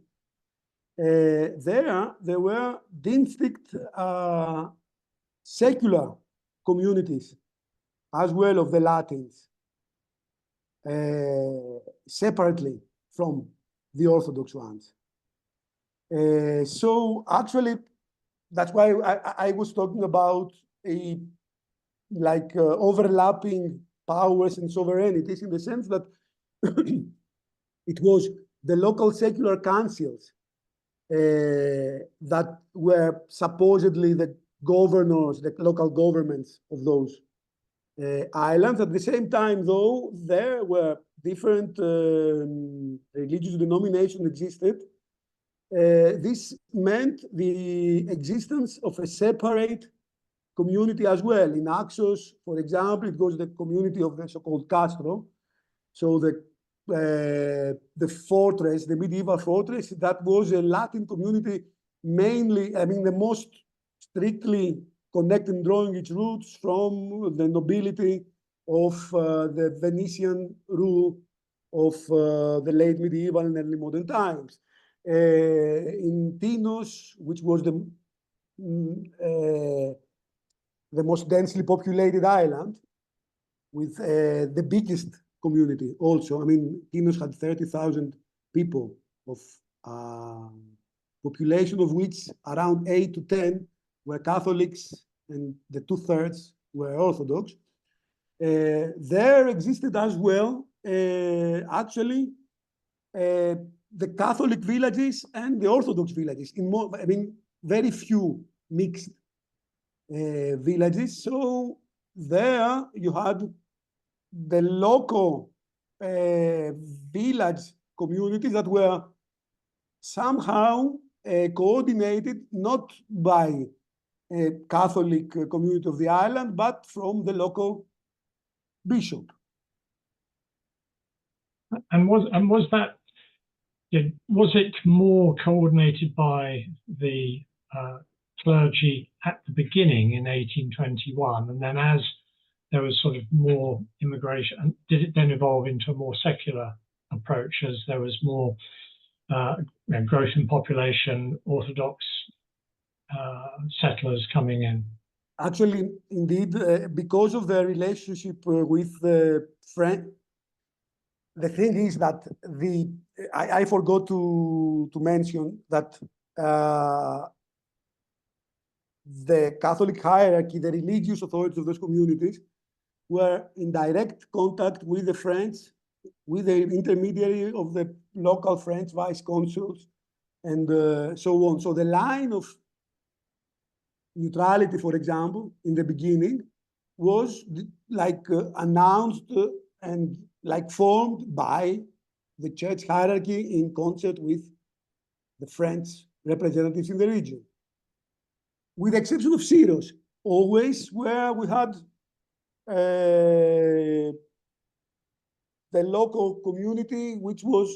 there were distinct secular communities as well of the Latins, separately from the Orthodox ones. So actually, that's why I was talking about overlapping powers and sovereignties, in the sense that it was the local secular councils that were supposedly the governors, the local governments of those islands. At the same time, though, there were different religious denominations existed. This meant the existence of a separate community as well. In Naxos, for example, it was the community of the so-called Castro. So the fortress, the medieval fortress, that was a Latin community, mainly, I mean, the most strictly connected and drawing its roots from the nobility of the Venetian rule of the late medieval and early modern times. In Tinos, which was the most densely populated island, with the biggest community also. I mean, Tinos had 30,000 people of population, of which around 8 to 10 were Catholics and the 2/3 were Orthodox. There existed as well, actually, the Catholic villages and the Orthodox villages. I mean, very few mixed villages. So there you had the local village communities that were somehow coordinated not by a Catholic community of the island, but from the local bishop. And was it more coordinated by the clergy at the beginning in 1821, and then as there was sort of more immigration, and did it then evolve into a more secular approach as there was more growth in population, Orthodox settlers coming in? Actually, indeed, because of the relationship with the French, the thing is that I forgot to mention that the Catholic hierarchy, the religious authorities of those communities, were in direct contact with the French, with the intermediary of the local French vice consuls, and so on. So the line of neutrality, for example, in the beginning, was like announced and like formed by the church hierarchy in concert with the French representatives in the region. With the exception of Syros, always where we had the local community, which was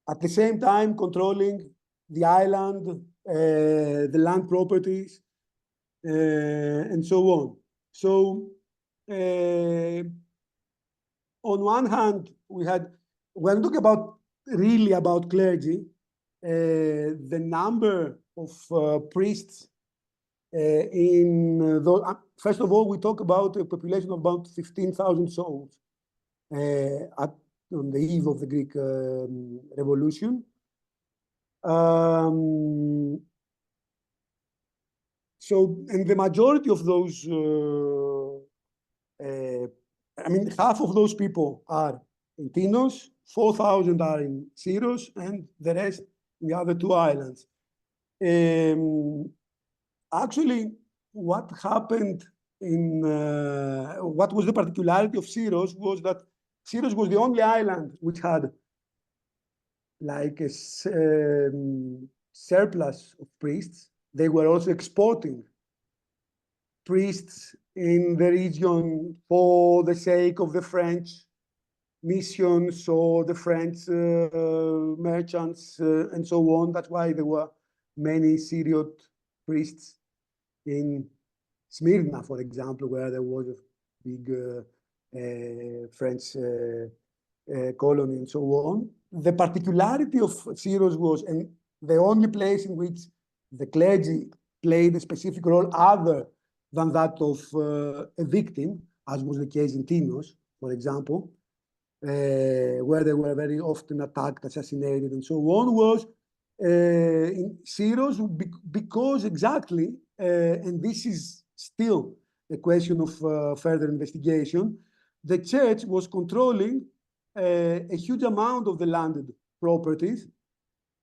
at the same time controlling the island, the land properties, and so on. So on one hand, when we talk about really about clergy, the number of priests first of all, we talk about a population of about 15,000 souls on the eve of the Greek Revolution. And the majority of those, half of those people are in Tinos, 4,000 are in Syros, and the rest in the other two islands. Actually, what happened what was the particularity of Syros was that Syros was the only island which had like a surplus of priests. They were also exporting priests in the region for the sake of the French missions or the French merchants and so on. That's why there were many Syriot priests in Smyrna, for example, where there was a big French colony and so on. The particularity of Syros was, and the only place in which the clergy played a specific role other than that of a victim, as was the case in Tinos, for example, where they were very often attacked, assassinated, and so on, was in Syros, because exactly, and this is still a question of further investigation, the church was controlling a huge amount of the landed properties,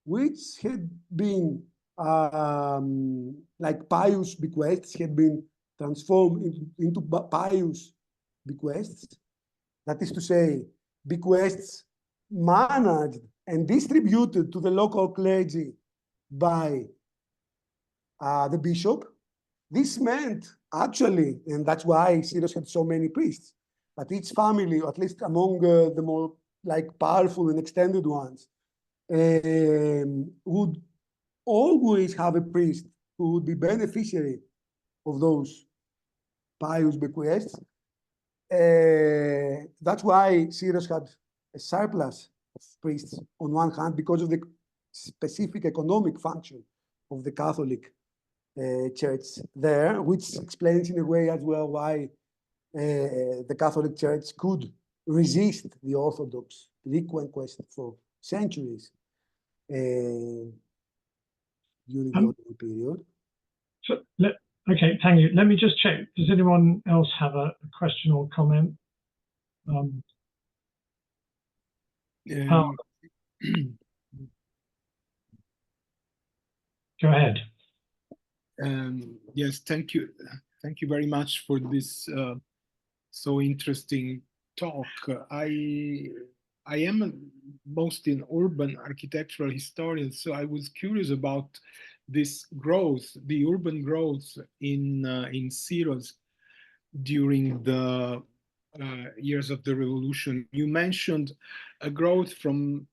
which had been like pious bequests, had been transformed into pious bequests. That is to say, bequests managed and distributed to the local clergy by the bishop. This meant actually, and that's why Syros had so many priests, that each family, or at least among the more like powerful and extended ones, would always have a priest who would be beneficiary of those pious bequests. That's why Syros had a surplus of priests on one hand because of the specific economic function of the Catholic Church there, which explains in a way as well why the Catholic Church could resist the Orthodox reconquest for centuries during the Ottoman period. So, okay, thank you. Let me just check. Does anyone else have a question or comment? Go ahead. Yes, thank you. Thank you very much for this so interesting talk. I am mostly an urban architectural historian, so I was curious about this growth, the urban growth in Syros during the years of the revolution. You mentioned a growth from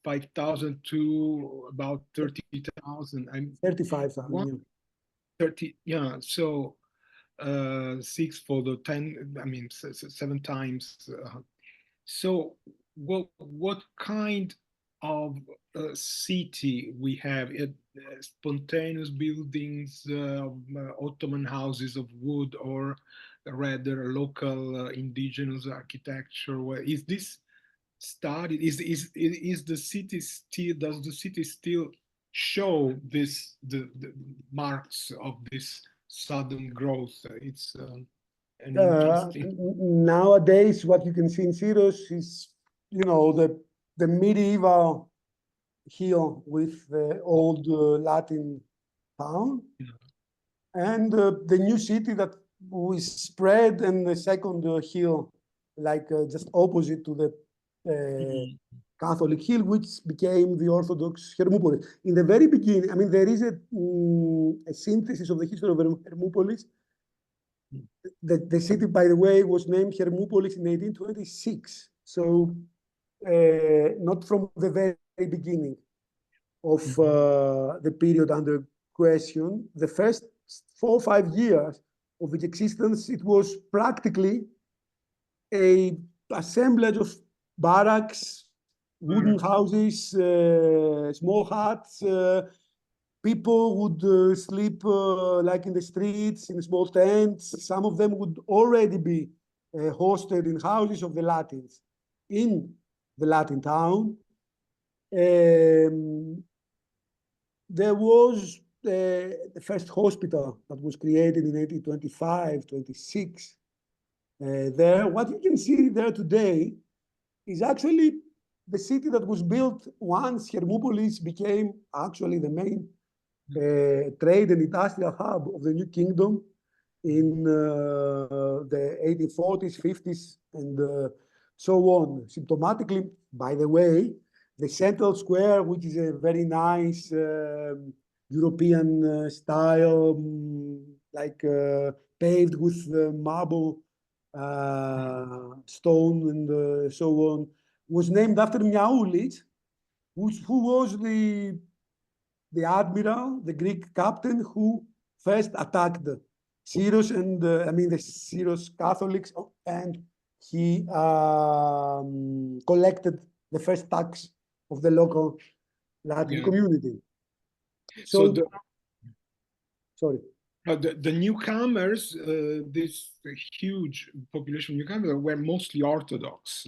5,000 to about 30,000. 35,000. 30, yeah. So 6 for the 10. I mean, 7 times. So what kind of city we have? Spontaneous buildings, Ottoman houses of wood, or rather local indigenous architecture? Is this studied? Is the city still, does the city still show this, the marks of this sudden growth? It's an interesting. Nowadays, what you can see in Syros is, you know, the medieval hill with the old Latin town, and the new city that was spread, and the second hill, like just opposite to the Catholic hill, which became the Orthodox Hermopolis. In the very beginning, I mean, there is a synthesis of the history of Hermopolis. The city, by the way, was named Hermopolis in 1826. So not from the very beginning of the period under question. The first 4 or 5 years of its existence, it was practically a assemblage of barracks, wooden houses, small huts. People would sleep like in the streets, in small tents. Some of them would already be hosted in houses of the Latins in the Latin town. There was the first hospital that was created in 1825, 26. There, what you can see there today is actually the city that was built once Hermopolis became actually the main trade and industrial hub of the new kingdom in the 1840s, 50s, and so on. Symptomatically, by the way, the central square, which is a very nice European style, like paved with marble, stone, and so on, was named after Miaoulis, who was the admiral, the Greek captain who first attacked Syros and I mean the Syros Catholics, and he collected the first tax of the local Latin community. So, sorry. The newcomers, this huge population of newcomers, were mostly Orthodox,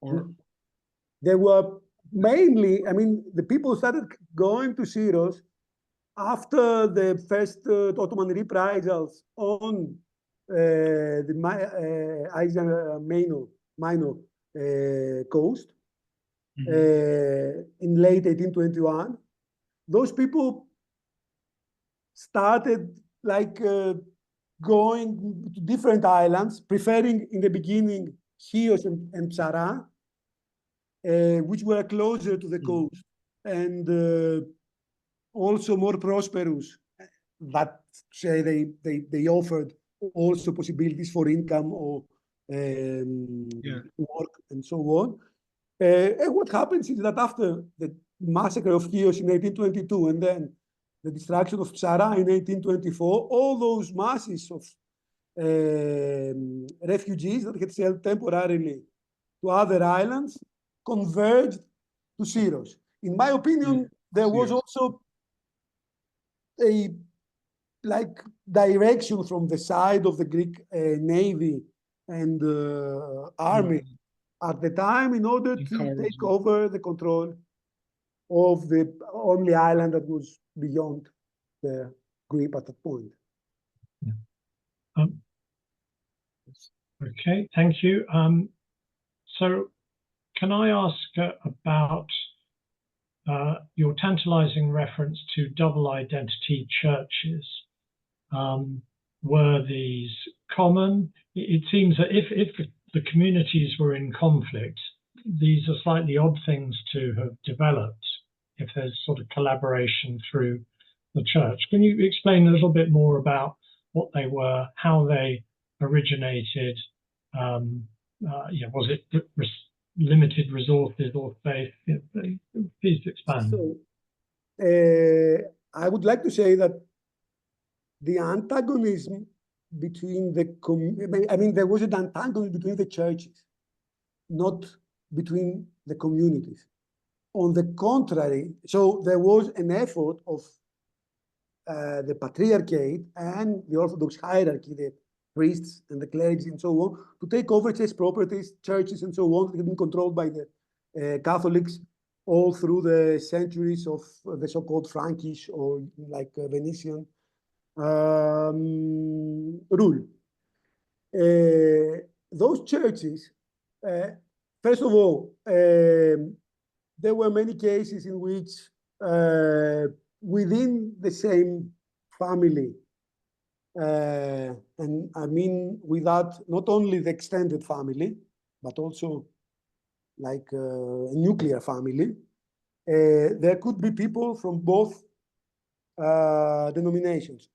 or they were mainly, I mean, the people started going to Syros after the first Ottoman reprisals on the Asia Minor coast in late 1821. Those people started like going to different islands, preferring in the beginning Chios and Psara, which were closer to the coast and also more prosperous. That say they offered also possibilities for income or work and so on. And what happens is that after the massacre of Chios in 1822 and then the destruction of Psara in 1824, all those masses of refugees that had sailed temporarily to other islands converged to Syros. In my opinion, there was also a like direction from the side of the Greek Navy and army at the time in order to take over the control of the only island that was beyond the Greek at that point. Okay, thank you. So can I ask about your tantalizing reference to double identity churches? Were these common? It seems that if the communities were in conflict, these are slightly odd things to have developed if there's sort of collaboration through the church. Can you explain a little bit more about what they were, how they originated? Was it limited resources or space? Please expand. So, I would like to say that the antagonism between there was an antagonism between the churches, not between the communities. On the contrary, so there was an effort of the patriarchate and the Orthodox hierarchy, the priests and the clergy and so on, to take over church properties, churches and so on, that had been controlled by the Catholics all through the centuries of the so-called Frankish or like Venetian rule. Those churches, first of all, there were many cases in which within the same family, and I mean without not only the extended family, but also like a nuclear family, there could be people from both denominations.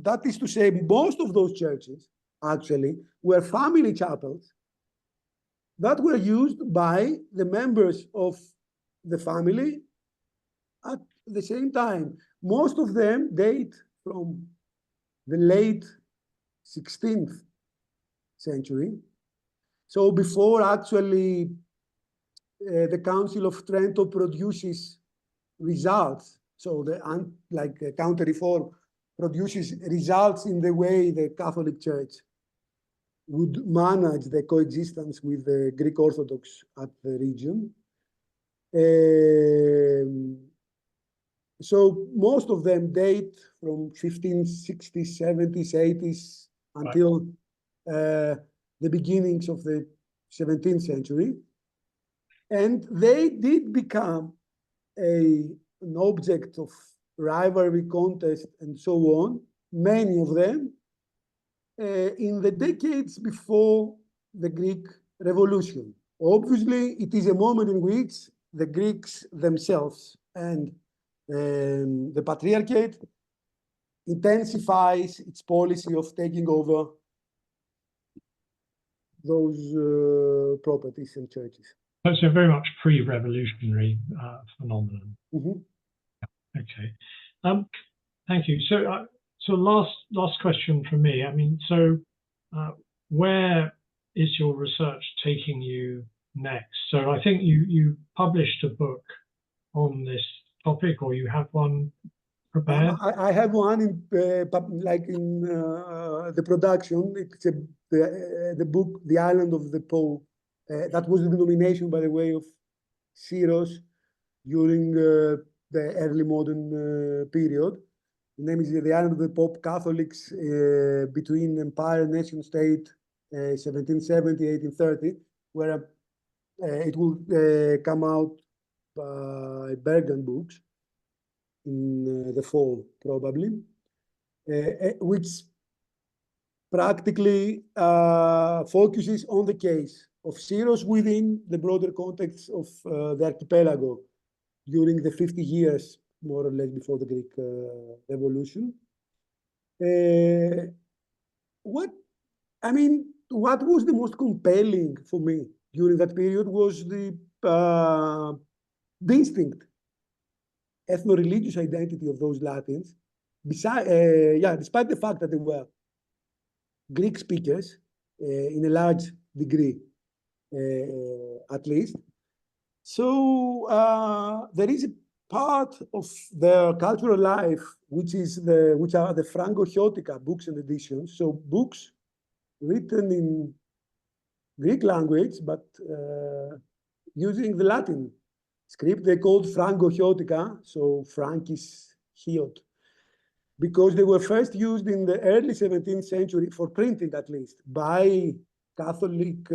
That is to say, most of those churches actually were family chapels that were used by the members of the family at the same time. Most of them date from the late 16th century. So before actually the Council of Trento produces results, so the counter-reform produces results in the way the Catholic Church would manage the coexistence with the Greek Orthodox at the region. So most of them date from 1560s, 70s, 80s until the beginnings of the 17th century. And they did become an object of rivalry, contest, and so on, many of them, in the decades before the Greek Revolution. Obviously, it is a moment in which the Greeks themselves and the Patriarchate intensifies its policy of taking over those properties and churches. That's a very much pre-revolutionary phenomenon. Mm-hmm. Okay, thank you. So last question from me. I mean, so where is your research taking you next? So I think you published a book on this topic, or you have one prepared? I have one in the production. It's the book, The Island of the Pope. That was the denomination, by the way, of Syros during the early modern period. The name is The Island of the Pope, Catholics between Empire, Nation State, 1770, 1830, where it will come out by Bergen Books in the fall, probably, which practically focuses on the case of Syros within the broader context of the archipelago during the 50 years, more or less, before the Greek Revolution. What was the most compelling for me during that period was the distinct ethno-religious identity of those Latins, despite the fact that they were Greek speakers in a large degree, at least. So there is a part of their cultural life which are the Franco-Chiotica books and editions. So books written in Greek language, but using the Latin script. They called Franco-Chiotica, so Frankish Chiot, because they were first used in the early 17th century, for printing at least, by Catholic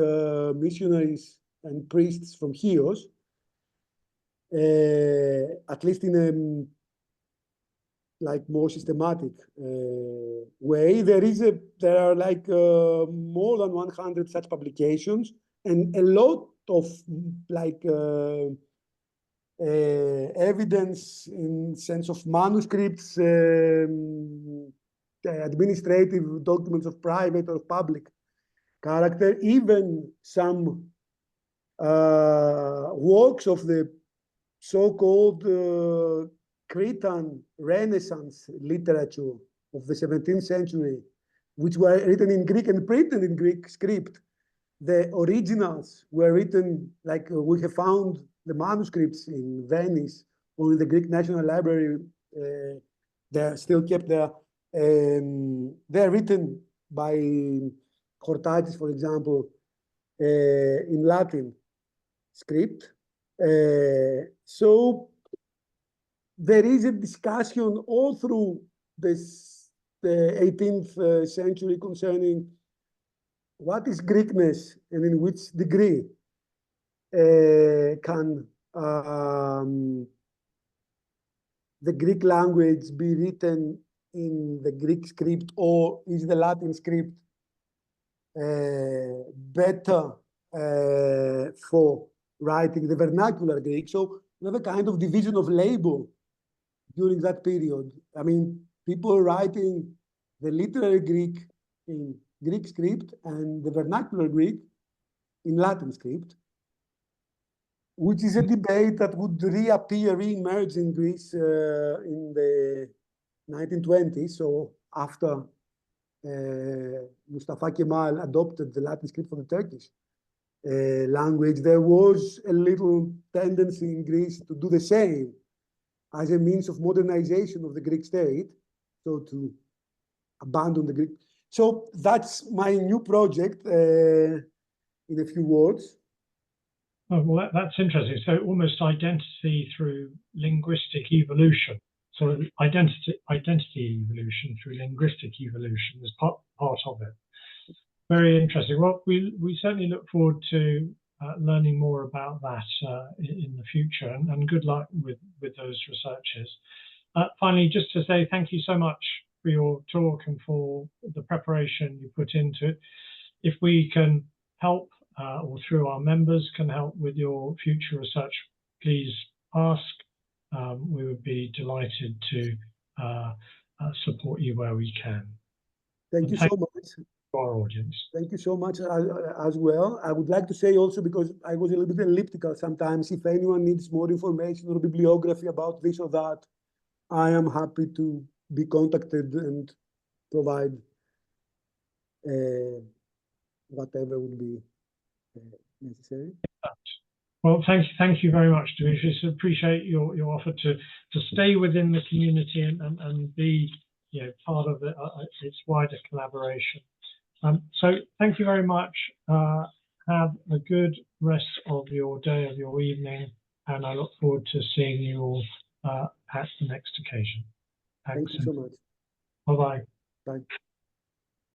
missionaries and priests from Chios, at least in a more systematic way. There are more than 100 such publications, and a lot of evidence in sense of manuscripts, administrative documents of private or public character, even some works of the so-called Cretan Renaissance literature of the 17th century, which were written in Greek and printed in Greek script. The originals were written, we have found the manuscripts in Venice or in the Greek National Library. They're still kept there. They're written by Hortatis, for example, in Latin script. So there is a discussion all through the 18th century concerning what is Greekness and in which degree can the Greek language be written in the Greek script, or is the Latin script better for writing the vernacular Greek? So we have a kind of division of labor during that period. I mean, people writing the literary Greek in Greek script and the vernacular Greek in Latin script, which is a debate that would reappear, re-emerge in Greece in the 1920s. So after Mustafa Kemal adopted the Latin script for the Turkish language, there was a little tendency in Greece to do the same as a means of modernization of the Greek state, so to abandon the Greek. So that's my new project in a few words. Oh, well, that's interesting. So almost identity through linguistic evolution. So identity evolution through linguistic evolution is part of it. Very interesting. Well, we certainly look forward to learning more about that in the future, and good luck with those researches. Finally, just to say thank you so much for your talk and for the preparation you put into it. If we can help, or through our members can help with your future research, please ask. We would be delighted to support you where we can. Thank you so much. For our audience. Thank you so much as well. I would like to say also, because I was a little bit elliptical sometimes, if anyone needs more information or bibliography about this or that, I am happy to be contacted and provide whatever would be necessary. Well, thank you very much, Dimitris. Appreciate your offer to stay within the community and be part of its wider collaboration. So thank you very much. Have a good rest of your day, of your evening, and I look forward to seeing you all at the next occasion. Thanks. Thank you so much. Bye-bye. Bye.